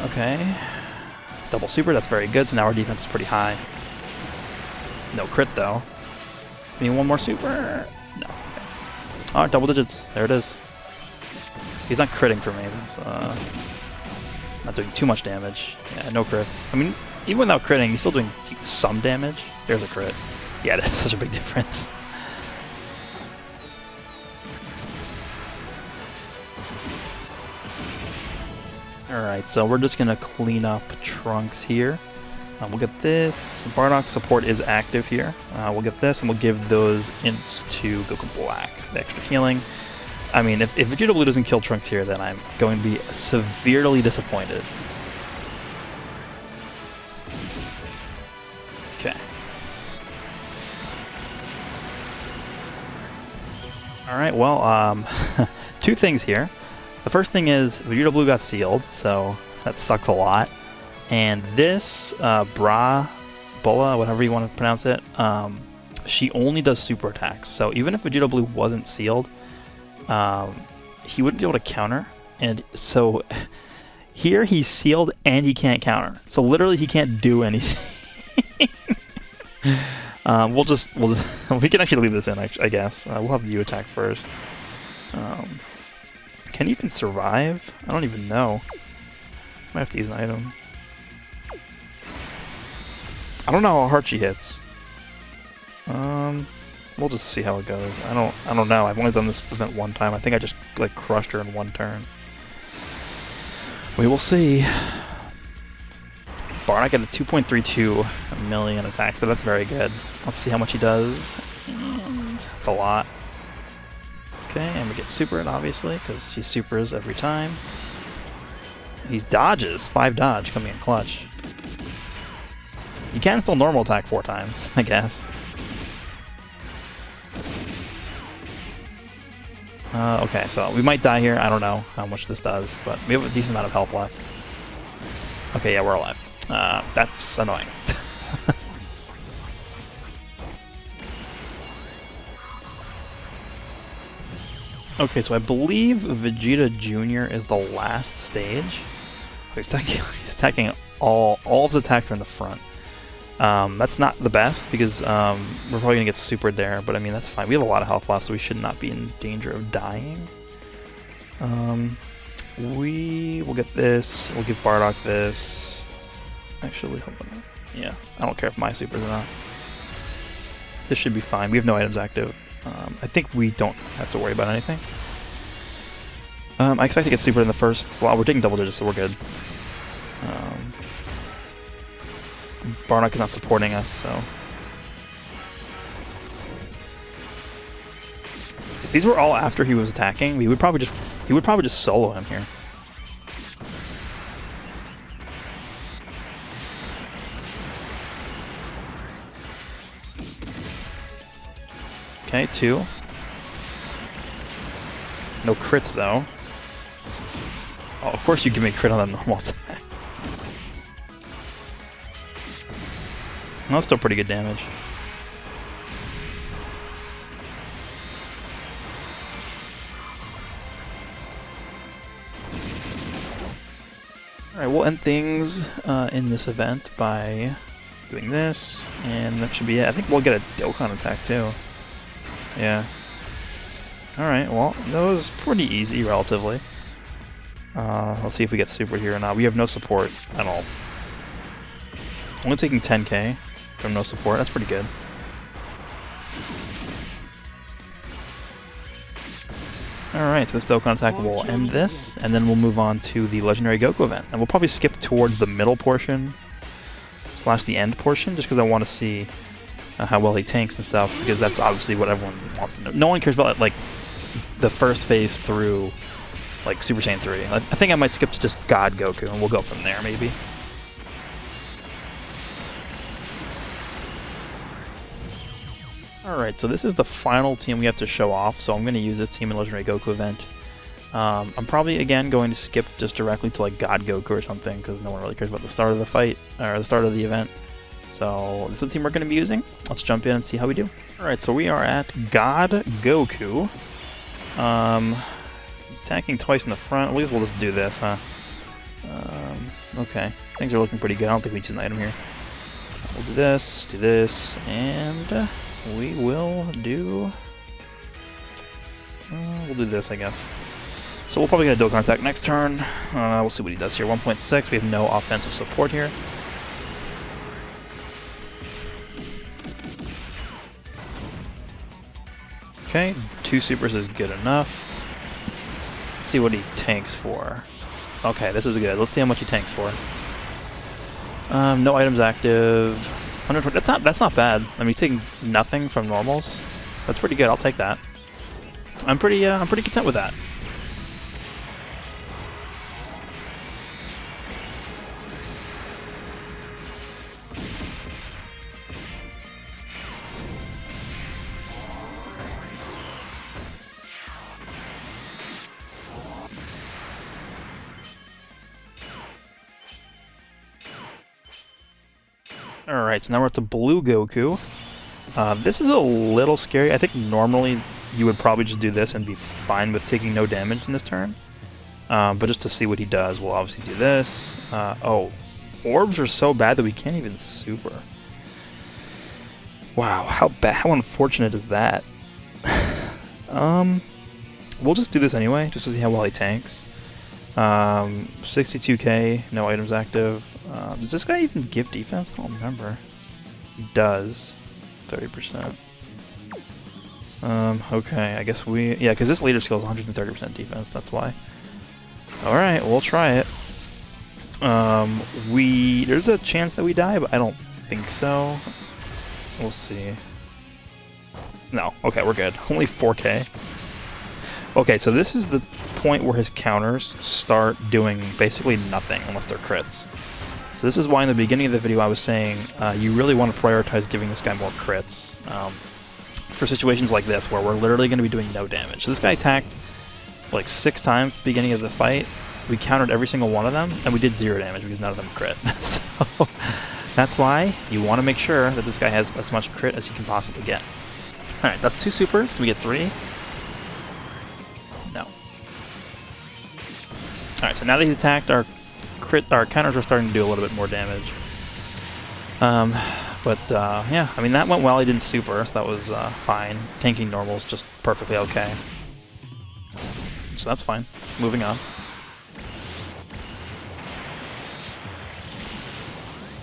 Okay. Double super, that's very good, so now our defense is pretty high. No crit, though. Need 1 more super? No. Okay. Alright, double digits. There it is. He's not critting for me. So, not doing too much damage. Yeah, no crits. I mean, even without critting, he's still doing some damage. There's a crit. Yeah, that's such a big difference. Alright, so we're just going to clean up Trunks here. We'll get this. Bardock's support is active here. We'll get this, and we'll give those ints to Goku Black for the extra healing. I mean, if Vegito Blue doesn't kill Trunks here, then I'm going to be severely disappointed. Okay. Alright, well, 2 things here. The first thing is Vegito Blue got sealed, so that sucks a lot. And this Bra Bola, whatever you want to pronounce it, she only does super attacks. So even if Vegito Blue wasn't sealed, he wouldn't be able to counter. And so here he's sealed and he can't counter. So literally he can't do anything. We can actually leave this in, I guess. We'll have you attack first. Can he even survive? I don't even know. Might have to use an item. I don't know how hard she hits. We'll just see how it goes. I don't know. I've only done this event 1 time. I think I just like crushed her in 1 turn. We will see. Bardock at a 2.32 million attack, so that's very good. Let's see how much he does. And that's a lot. Okay, and we get supered, obviously, because she supers every time. He dodges. 5 dodge coming in clutch. You can still normal attack 4 times, I guess. Okay, so we might die here. I don't know how much this does, but we have a decent amount of health left. Okay, yeah, we're alive. That's annoying. Okay, so I believe Vegeta Jr. is the last stage. He's attacking all of the attack from the front. That's not the best because we're probably gonna get supered there, but I mean that's fine. We have a lot of health left, so we should not be in danger of dying. We will get this. We'll give Bardock this. Actually, hold on. Yeah, I don't care if my supers or not. This should be fine. We have no items active. I think we don't have to worry about anything. I expect to get supered in the first slot. We're taking double digits, so we're good. Bardock is not supporting us, so if these were all after he was attacking, he would probably just solo him here. Okay, 2. No crits though. Oh, of course you give me a crit on that normal attack. That's still pretty good damage. Alright, we'll end things in this event by doing this, and that should be it. I think we'll get a Dokkan attack too. Yeah. Alright, well, that was pretty easy, relatively. Let's see if we get super here or not. We have no support at all. Only taking 10k from no support. That's pretty good. Alright, so this Dokkan attack will end this, and then we'll move on to the Legendary Goku event. And we'll probably skip towards the middle portion / the end portion, just because I want to see how well he tanks and stuff, because that's obviously what everyone wants to know. No one cares about like the first phase through like Super Saiyan 3. I think I might skip to just God Goku, and we'll go from there, maybe. Alright, so this is the final team we have to show off, so I'm going to use this team in Legendary Goku event. I'm probably, again, going to skip just directly to like God Goku or something, because no one really cares about the start of the fight, or the start of the event. So this is the team we're going to be using. Let's jump in and see how we do. Alright, so we are at God Goku. Attacking twice in the front. At least we'll just do this, huh? Okay, things are looking pretty good. I don't think we need an item here. We'll do this, and we will do... we'll do this, I guess. So we'll probably get a Dokkan attack next turn. We'll see what he does here. 1.6, we have no offensive support here. Okay, 2 supers is good enough. Let's see what he tanks for. Okay, this is good. Let's see how much he tanks for. No items active. 120. That's not bad. I mean, he's taking nothing from normals. That's pretty good. I'll take that. I'm pretty content with that. Alright, so now we're at the Blue Goku. This is a little scary. I think normally you would probably just do this and be fine with taking no damage in this turn. But just to see what he does, we'll obviously do this. Oh, orbs are so bad that we can't even super. Wow, how unfortunate is that? We'll just do this anyway, just to see how well he tanks. 62k, no items active. Does this guy even give defense? I don't remember. He does. 30%. Okay, I guess we... Yeah, because this leader skill is 130% defense, that's why. Alright, we'll try it. There's a chance that we die, but I don't think so. We'll see. No, okay, we're good. Only 4k. Okay, so this is the point where his counters start doing basically nothing unless they're crits. So this is why in the beginning of the video I was saying you really want to prioritize giving this guy more crits for situations like this where we're literally going to be doing no damage. So this guy attacked like 6 times at the beginning of the fight. We countered every single one of them, and we did 0 damage because none of them crit. So that's why you want to make sure that this guy has as much crit as he can possibly get. Alright, that's 2 supers. Can we get 3? No. Alright, so now that he's attacked, our counters are starting to do a little bit more damage. Yeah, I mean, that went well. He didn't super, so that was fine. Tanking normal is just perfectly okay. So that's fine. Moving on.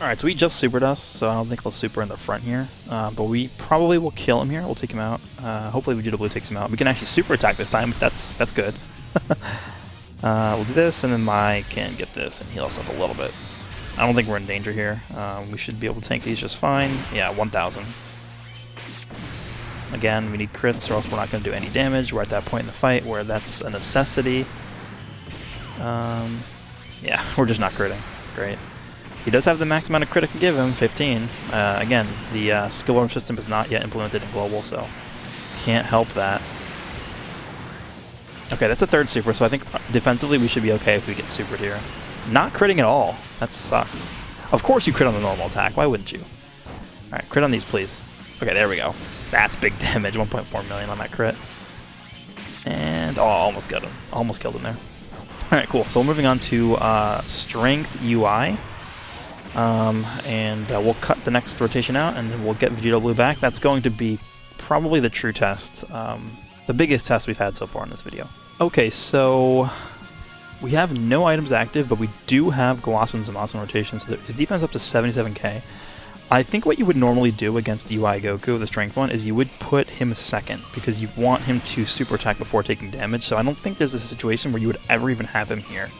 Alright, so he just supered us, so I don't think he'll super in the front here. But we probably will kill him here. We'll take him out. Hopefully Vegito Blue takes him out. We can actually super attack this time, but that's good. We'll do this, and then Mai can get this and heal us up a little bit. I don't think we're in danger here. We should be able to tank these just fine. Yeah, 1,000. Again, we need crits or else we're not going to do any damage. We're at that point in the fight where that's a necessity. Yeah, we're just not critting. Great. He does have the max amount of crit I can give him, 15. Again, the skill worm system is not yet implemented in Global, so can't help that. Okay, that's a 3rd super, so I think defensively we should be okay if we get supered here. Not critting at all. That sucks. Of course you crit on the normal attack. Why wouldn't you? Alright, crit on these, please. Okay, there we go. That's big damage. 1.4 million on that crit. And, oh, almost got him. Almost killed him there. Alright, cool. So we're moving on to Strength UI. We'll cut the next rotation out, and then we'll get Vegito Blue back. That's going to be probably the true test. The biggest test we've had so far in this video. Okay, so we have no items active, but we do have Gowasu and Zamasu rotation, so his defense up to 77k. I think what you would normally do against UI Goku, the strength one, is you would put him second, because you want him to super attack before taking damage, so I don't think there's a situation where you would ever even have him here.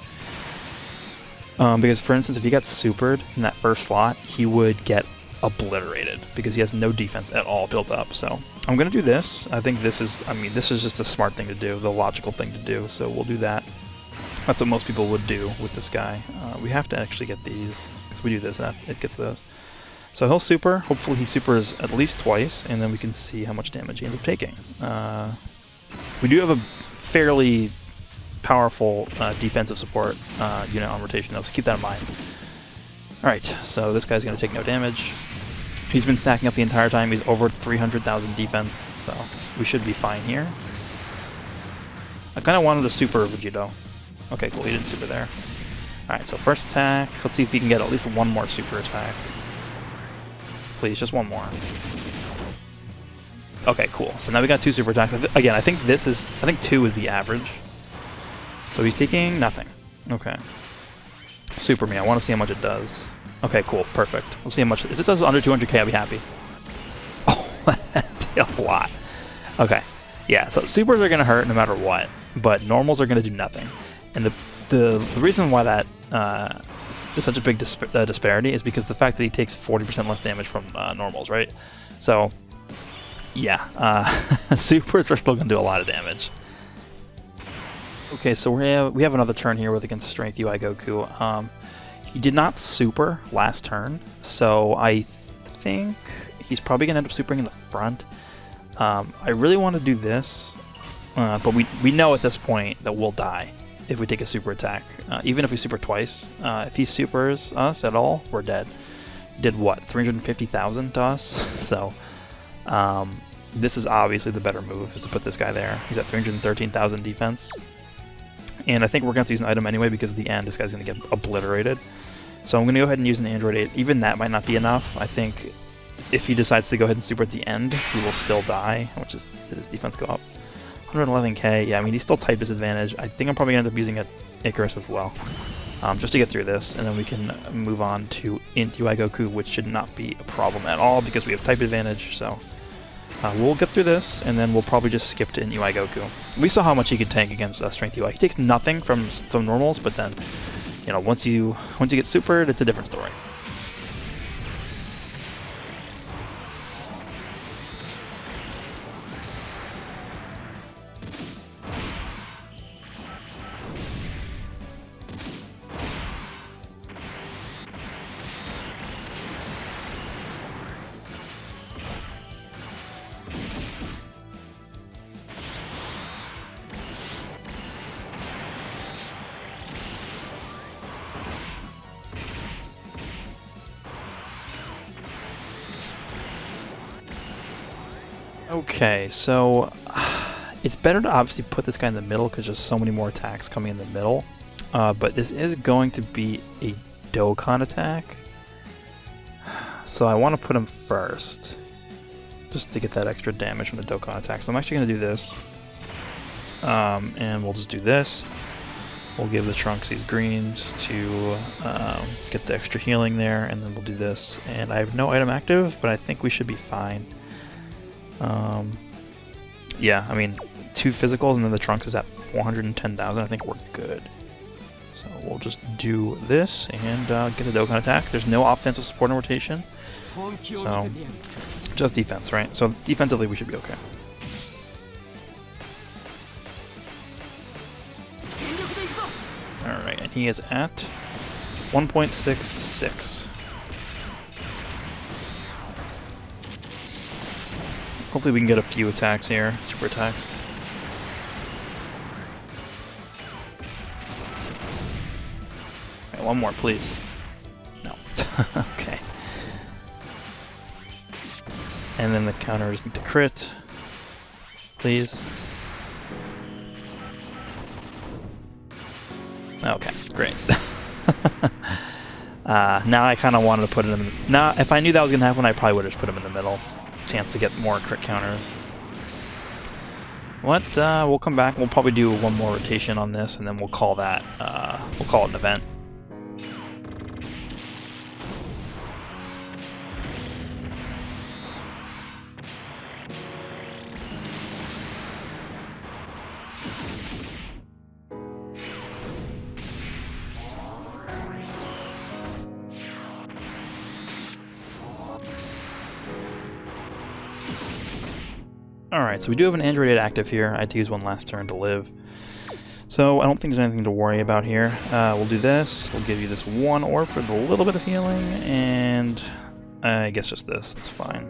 Because, for instance, if he got supered in that first slot, he would get obliterated, because he has no defense at all built up, so I'm going to do this. I think this is, this is just a smart thing to do, the logical thing to do, so we'll do that. That's what most people would do with this guy. We have to actually get these, because we do this, it gets those. So he'll super, hopefully he supers at least twice, and then we can see how much damage he ends up taking. We do have a fairly powerful defensive support unit on rotation though, so keep that in mind. Alright, so this guy's going to take no damage. He's been stacking up the entire time, he's over 300,000 defense, so we should be fine here. I kind of wanted to super Vegito. Okay, cool, he didn't super there. Alright, so first attack, let's see if he can get at least one more super attack. Please, just one more. Okay, cool, so now we got 2 super attacks. Again, I think 2 is the average. So he's taking nothing. Okay. Super me. I want to see how much it does. Okay, cool. Perfect. Let's see how much. If it does under 200k, I'll be happy. Oh, that did a lot. Okay. Yeah, so supers are going to hurt no matter what, but normals are going to do nothing. And the reason why that is such a big disparity is because the fact that he takes 40% less damage from normals, right? So, yeah, supers are still going to do a lot of damage. Okay, so we have another turn here with against Strength UI Goku. He did not super last turn, so I think he's probably going to end up supering in the front. I really want to do this, but we know at this point that we'll die if we take a super attack. Even if we super twice, if he supers us at all, we're dead. Did what, 350,000 to us? So this is obviously the better move, is to put this guy there. He's at 313,000 defense. And I think we're going to have to use an item anyway, because at the end this guy's going to get obliterated. So I'm going to go ahead and use an Android 8. Even that might not be enough. I think if he decides to go ahead and super at the end, he will still die, which is, did his defense go up? 111k, yeah, I mean, he's still type disadvantage. I think I'm probably going to end up using an Icarus as well, just to get through this, and then we can move on to Int UI Goku, which should not be a problem at all, because we have type advantage, so... we'll get through this, and then we'll probably just skip to Int UI Goku. We saw how much he could tank against Strength UI. He takes nothing from normals, but then you know, once you get supered, it's a different story. Okay, so it's better to obviously put this guy in the middle because there's so many more attacks coming in the middle. But this is going to be a Dokkan attack. So I want to put him first, just to get that extra damage from the Dokkan attack. So I'm actually going to do this. And we'll just do this. We'll give the Trunks these greens to get the extra healing there, and then we'll do this. And I have no item active, but I think we should be fine. Yeah, I mean, 2 physicals and then the Trunks is at 410,000. I think we're good. So we'll just do this and get the Dokkan attack. There's no offensive support and rotation, so just defense, right? So defensively we should be okay. Alright, and he is at 1.66. Hopefully we can get a few attacks here, super attacks. Right, one more, please. No. Okay. And then the counter just need to crit. Please. Okay, great. Now I kind of wanted to put it in. Now, if I knew that was going to happen, I probably would have just put him in the middle. Chance to get more crit counters. What? We'll come back. We'll probably do one more rotation on this, and then we'll call that. We'll call it an event. Alright, so we do have an Android 8 active here. I had to use one last turn to live. So I don't think there's anything to worry about here. We'll do this. We'll give you this 1 orb for the little bit of healing, and I guess just this. It's fine.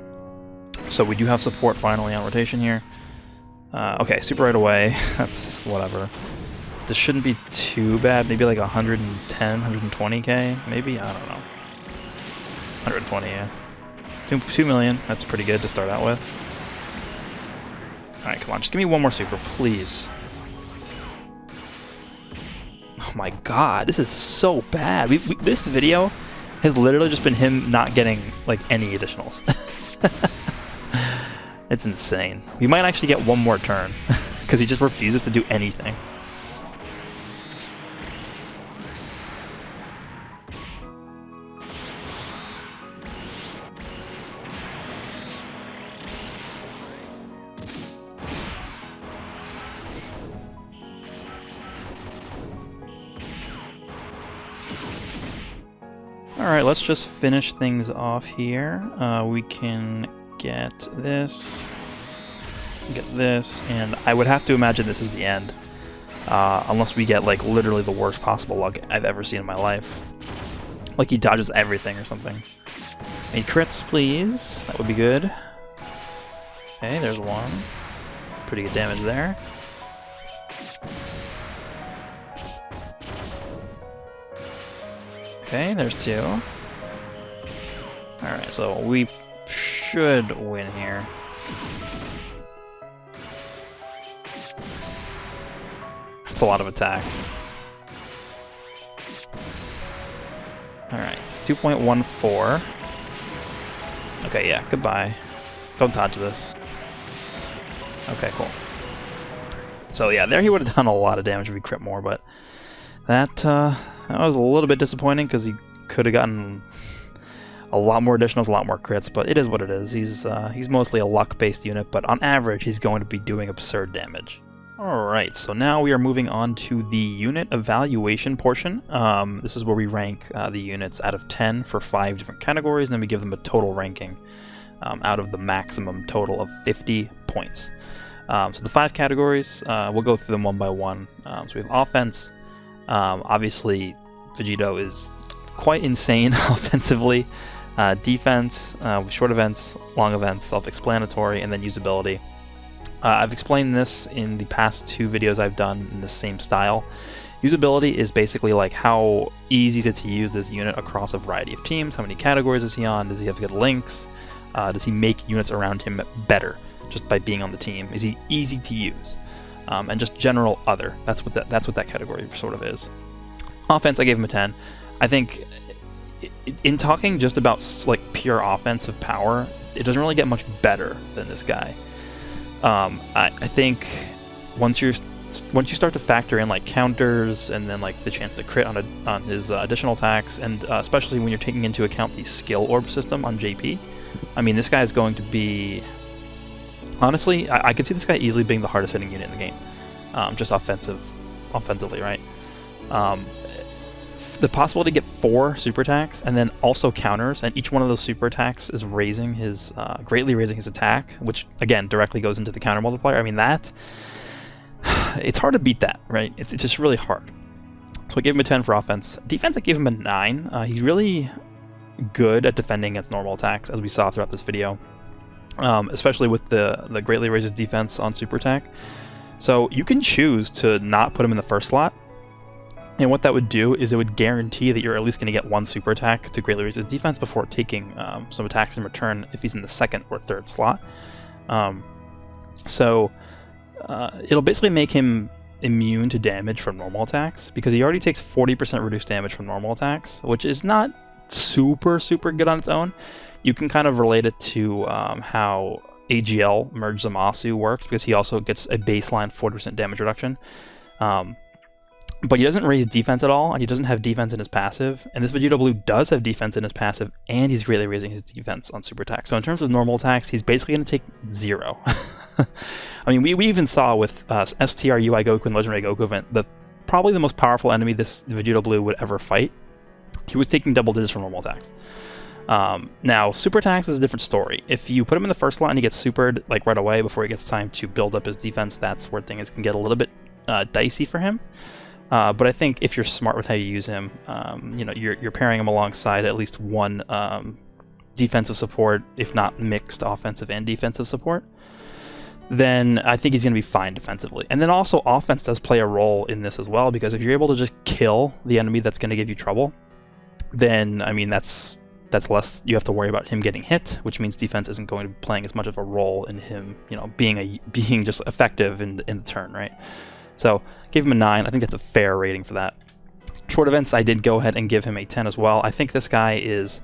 So we do have support finally on rotation here. Okay, super right away. That's whatever. This shouldn't be too bad. Maybe like 110, 120k, maybe? I don't know. 120, yeah. 2 million. That's pretty good to start out with. Alright, come on, just give me one more super, please. Oh my god, this is so bad. This video has literally just been him not getting, like, any additionals. It's insane. We might actually get one more turn, because he just refuses to do anything. Alright, let's just finish things off here. We can get this, and I would have to imagine this is the end. Unless we get, like, literally the worst possible luck I've ever seen in my life. Like he dodges everything or something. Any crits, please? That would be good. Okay, there's one. Pretty good damage there. Okay, there's 2. Alright, so we should win here. That's a lot of attacks. Alright, it's 2.14. Okay, yeah, goodbye. Don't touch this. Okay, cool. So yeah, there he would have done a lot of damage if he crit more, but that was a little bit disappointing because he could have gotten a lot more additionals, a lot more crits, but it is what it is. He's mostly a luck-based unit, but on average, he's going to be doing absurd damage. Alright, so now we are moving on to the unit evaluation portion. This is where we rank the units out of 10 for 5 different categories, and then we give them a total ranking out of the maximum total of 50 points. So the 5 categories, we'll go through them one by one. So we have offense. Obviously, Vegito is quite insane offensively. Defense, short events, long events, self-explanatory, and then usability. I've explained this in the past 2 videos I've done in the same style. Usability is basically like how easy is it to use this unit across a variety of teams, how many categories is he on, does he have good links, does he make units around him better just by being on the team, is he easy to use, and just general other. That's what that category sort of is. Offense, I gave him a 10. I think in talking just about like pure offensive power, it doesn't really get much better than this guy. I think once you start to factor in like counters and then like the chance to crit on his additional attacks, and especially when you're taking into account the skill orb system on JP, I mean, this guy is going to be, honestly, I could see this guy easily being the hardest hitting unit in the game, just offensively, right? The possibility to get 4 super attacks and then also counters, and each one of those super attacks is raising his greatly raising his attack, which again directly goes into the counter multiplier. I mean, that it's hard to beat that, right? It's just really hard. So I gave him a 10 for offense. Defense, I gave him a 9. He's really good at defending against normal attacks, as we saw throughout this video, especially with the greatly raises defense on super attack. So you can choose to not put him in the first slot. And what that would do is it would guarantee that you're at least going to get 1 super attack to greatly raise his defense before taking some attacks in return if he's in the 2nd or 3rd slot. It'll basically make him immune to damage from normal attacks, because he already takes 40% reduced damage from normal attacks, which is not super good on its own. You can kind of relate it to how AGL Merge Zamasu works, because he also gets a baseline 40% damage reduction. But he doesn't raise defense at all, and he doesn't have defense in his passive. And this Vegito Blue does have defense in his passive, and he's greatly raising his defense on super attack. So in terms of normal attacks, he's basically going to take 0. I mean, we even saw with STR UI Goku and Legendary Goku event, probably the most powerful enemy this Vegito Blue would ever fight. He was taking double digits from normal attacks. Now, super attacks is a different story. If you put him in the first slot and he gets supered like right away before he gets time to build up his defense, that's where things can get a little bit dicey for him. But I think if you're smart with how you use him, you're pairing him alongside at least 1 defensive support, if not mixed offensive and defensive support, then I think he's going to be fine defensively. And then also offense does play a role in this as well, because if you're able to just kill the enemy that's going to give you trouble, then I mean that's less you have to worry about him getting hit, which means defense isn't going to be playing as much of a role in him, being just effective in the turn, right? So gave him a 9. I think that's a fair rating for that. Short events, I did go ahead and give him a 10 as well. I think this guy is,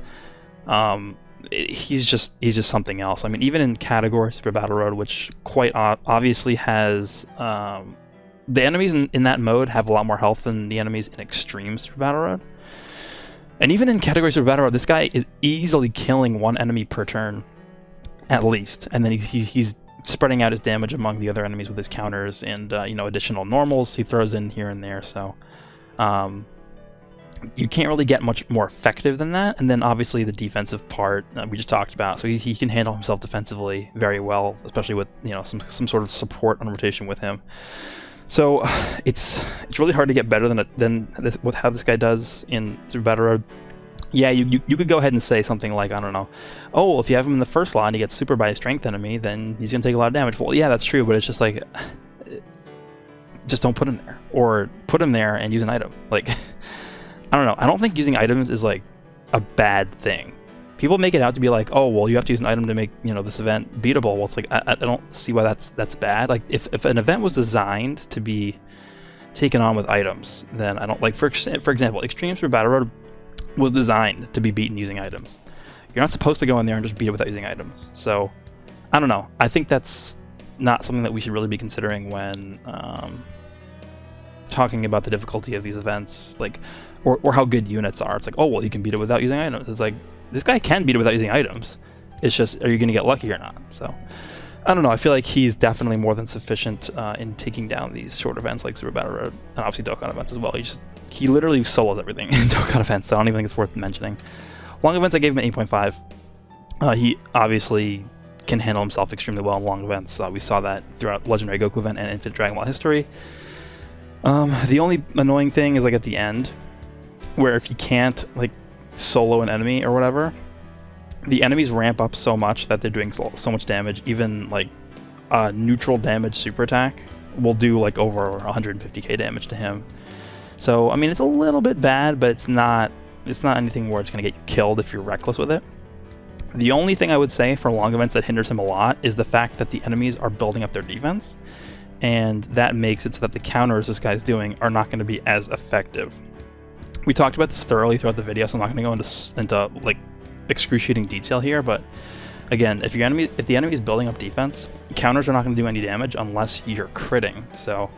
he's just something else. I mean, even in category Super Battle Road, which quite obviously has, the enemies in that mode have a lot more health than the enemies in Extreme Super Battle Road. And even in category Super Battle Road, this guy is easily killing 1 enemy per turn, at least. And then he's spreading out his damage among the other enemies with his counters and additional normals he throws in here and there. So you can't really get much more effective than that. And then obviously the defensive part we just talked about. So he can handle himself defensively very well, especially with some sort of support on rotation with him. So it's really hard to get better than with how this guy does in Super Battle Road. Yeah, you could go ahead and say something like, I don't know, oh, well, if you have him in the first slot and he gets super by a strength enemy, then he's going to take a lot of damage. Well, yeah, that's true, but it's just like, just don't put him there. Or put him there and use an item. Like, I don't know. I don't think using items is like a bad thing. People make it out to be like, oh, well, you have to use an item to make, this event beatable. Well, it's like, I don't see why that's bad. Like, if an event was designed to be taken on with items, then I don't, like, for example, Extreme Super Battle Road was designed to be beaten using items. You're not supposed to go in there and just beat it without using items. So, I don't know. I think that's not something that we should really be considering when talking about the difficulty of these events, like, or how good units are. It's like, oh, well, you can beat it without using items. It's like, this guy can beat it without using items. It's just, are you going to get lucky or not? So, I don't know. I feel like he's definitely more than sufficient in taking down these short events like Super Battle Road and obviously Dokkan events as well. He literally solos everything in Dokkan events, so I don't even think it's worth mentioning. Long events, I gave him an 8.5. He obviously can handle himself extremely well in long events. We saw that throughout Legendary Goku event and Infinite Dragon Ball history. The only annoying thing is like at the end, where if you can't like solo an enemy or whatever, the enemies ramp up so much that they're doing so much damage. Even like neutral damage super attack will do like over 150k damage to him. So I mean, it's a little bit bad, but it's not anything where it's gonna get you killed if you're reckless with it. The only thing I would say for long events that hinders him a lot is the fact that the enemies are building up their defense, and that makes it so that the counters this guy's doing are not going to be as effective. We talked about this thoroughly throughout the video, so I'm not going to go into like excruciating detail here, but again, if the enemy is building up defense, counters are not going to do any damage unless you're critting. So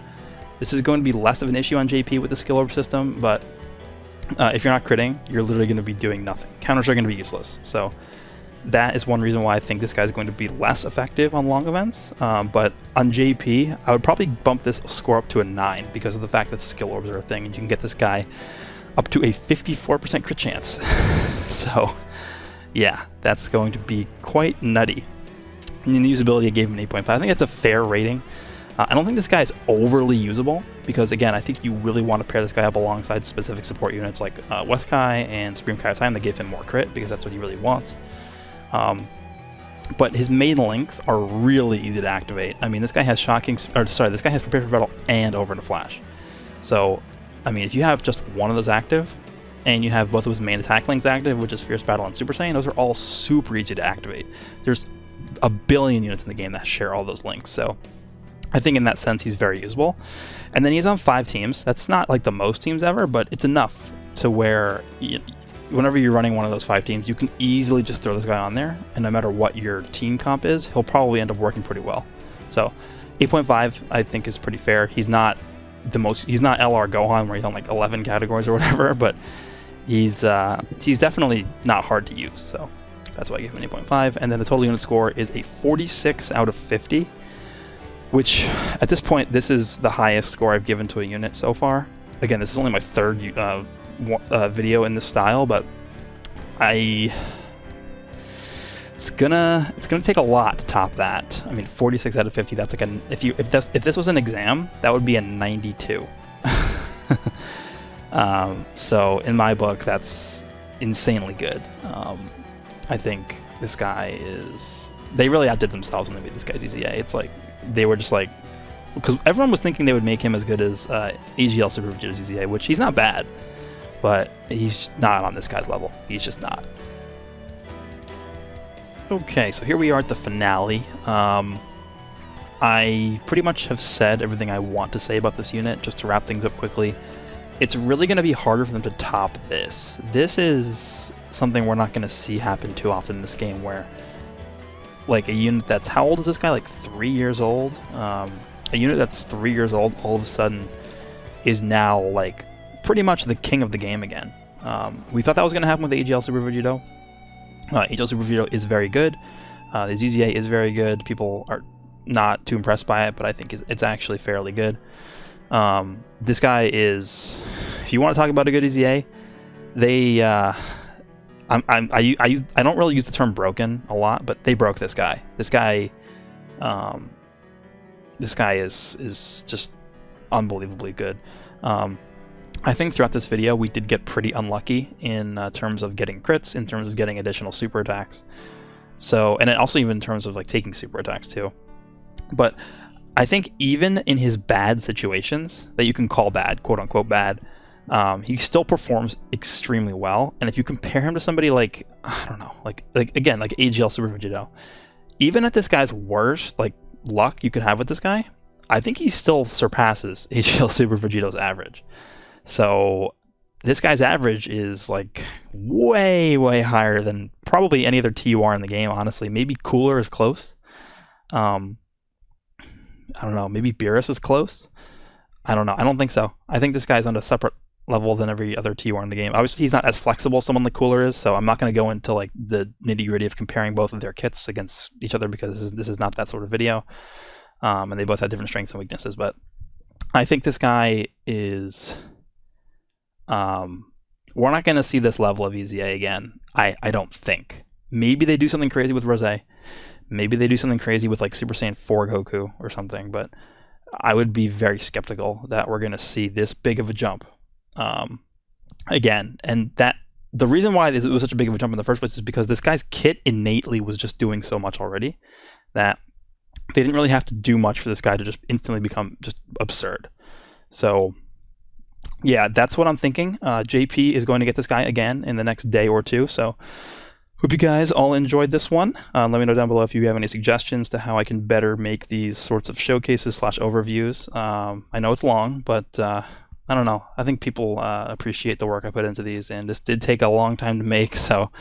this is going to be less of an issue on JP with the skill orb system, but if you're not critting, you're literally going to be doing nothing. Counters are going to be useless. So that is one reason why I think this guy's going to be less effective on long events. But on JP, I would probably bump this score up to a 9 because of the fact that skill orbs are a thing, and you can get this guy up to a 54% crit chance. So yeah, that's going to be quite nutty. And in the usability, I gave him an 8.5. I think that's a fair rating. I don't think this guy is overly usable because, again, I think you really want to pair this guy up alongside specific support units like Weskai and Supreme Kai Time that give him more crit because that's what he really wants. But his main links are really easy to activate. I mean, this guy has this guy has Prepare for Battle and Over to Flash. So, I mean, if you have just one of those active, and you have both of his main attack links active, which is Fierce Battle and Super Saiyan, those are all super easy to activate. There's a billion units in the game that share all those links, so I think in that sense he's very usable. And then he's on 5 teams. That's not like the most teams ever, but it's enough to where whenever you're running one of those 5 teams, you can easily just throw this guy on there, and no matter what your team comp is, he'll probably end up working pretty well. So 8.5 I think is pretty fair. He's not LR Gohan where he's on like 11 categories or whatever, but he's definitely not hard to use, so that's why I gave him an 8.5. And then the total unit score is a 46 out of 50, which at this point, this is the highest score I've given to a unit so far. Again, this is only my 3rd video in this style, but it's gonna take a lot to top that. I mean, 46 out of 50. That's like if this was an exam, that would be a 92. So in my book, that's insanely good. I think this guy they really outdid themselves when they made this guy's EZA. It's like they were just like, because everyone was thinking they would make him as good as AGL Super Vegito's EZA, which he's not bad, but he's not on this guy's level. He's just not. Okay, so here we are at the finale. I pretty much have said everything I want to say about this unit. Just to wrap things up quickly, it's really going to be harder for them to top this. This is something we're not going to see happen too often in this game, where like a unit that's, how old is this guy? Like 3 years old? A unit that's 3 years old all of a sudden is now like pretty much the king of the game again. We thought that was going to happen with the AGL Super Vegito. AGL Super Vegito is very good. The EZA is very good. People are not too impressed by it, but I think it's actually fairly good. This guy is, if you want to talk about a good EZA, I don't really use the term broken a lot, but they broke this guy. This guy is just unbelievably good. I think throughout this video we did get pretty unlucky in terms of getting crits, in terms of getting additional super attacks. So, and also even in terms of like taking super attacks too. But I think even in his bad situations that you can call bad, quote unquote bad, he still performs extremely well. And if you compare him to somebody like, I don't know, like again, like AGL Super Vegito, even at this guy's worst, like luck you could have with this guy, I think he still surpasses AGL Super Vegito's average. So this guy's average is like way, way higher than probably any other TUR in the game, honestly. Maybe Cooler is close. I don't know, maybe Beerus is close. I don't know. I don't think so. I think this guy's on a separate level than every other T1 in the game. Obviously, he's not as flexible as someone like Cooler is, so I'm not going to go into like the nitty gritty of comparing both of their kits against each other because this is not that sort of video. And they both have different strengths and weaknesses. But I think this guy is. We're not going to see this level of EZA again. I don't think. Maybe they do something crazy with Rose. Maybe they do something crazy with like Super Saiyan 4 Goku or something. But I would be very skeptical that we're going to see this big of a jump again. And that the reason why it was such a big of a jump in the first place is because this guy's kit innately was just doing so much already that they didn't really have to do much for this guy to just instantly become just absurd. So yeah, that's what I'm thinking. JP is going to get this guy again in the next day or two. So hope you guys all enjoyed this one. Let me know down below if you have any suggestions to how I can better make these sorts of showcases / overviews. I know it's long, but I don't know. I think people appreciate the work I put into these, and this did take a long time to make. So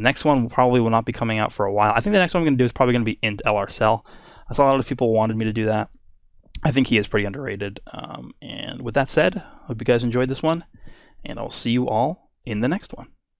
next one probably will not be coming out for a while. I think the next one I'm going to do is probably going to be Int LR Cell. I saw a lot of people wanted me to do that. I think he is pretty underrated. And with that said, hope you guys enjoyed this one, and I'll see you all in the next one.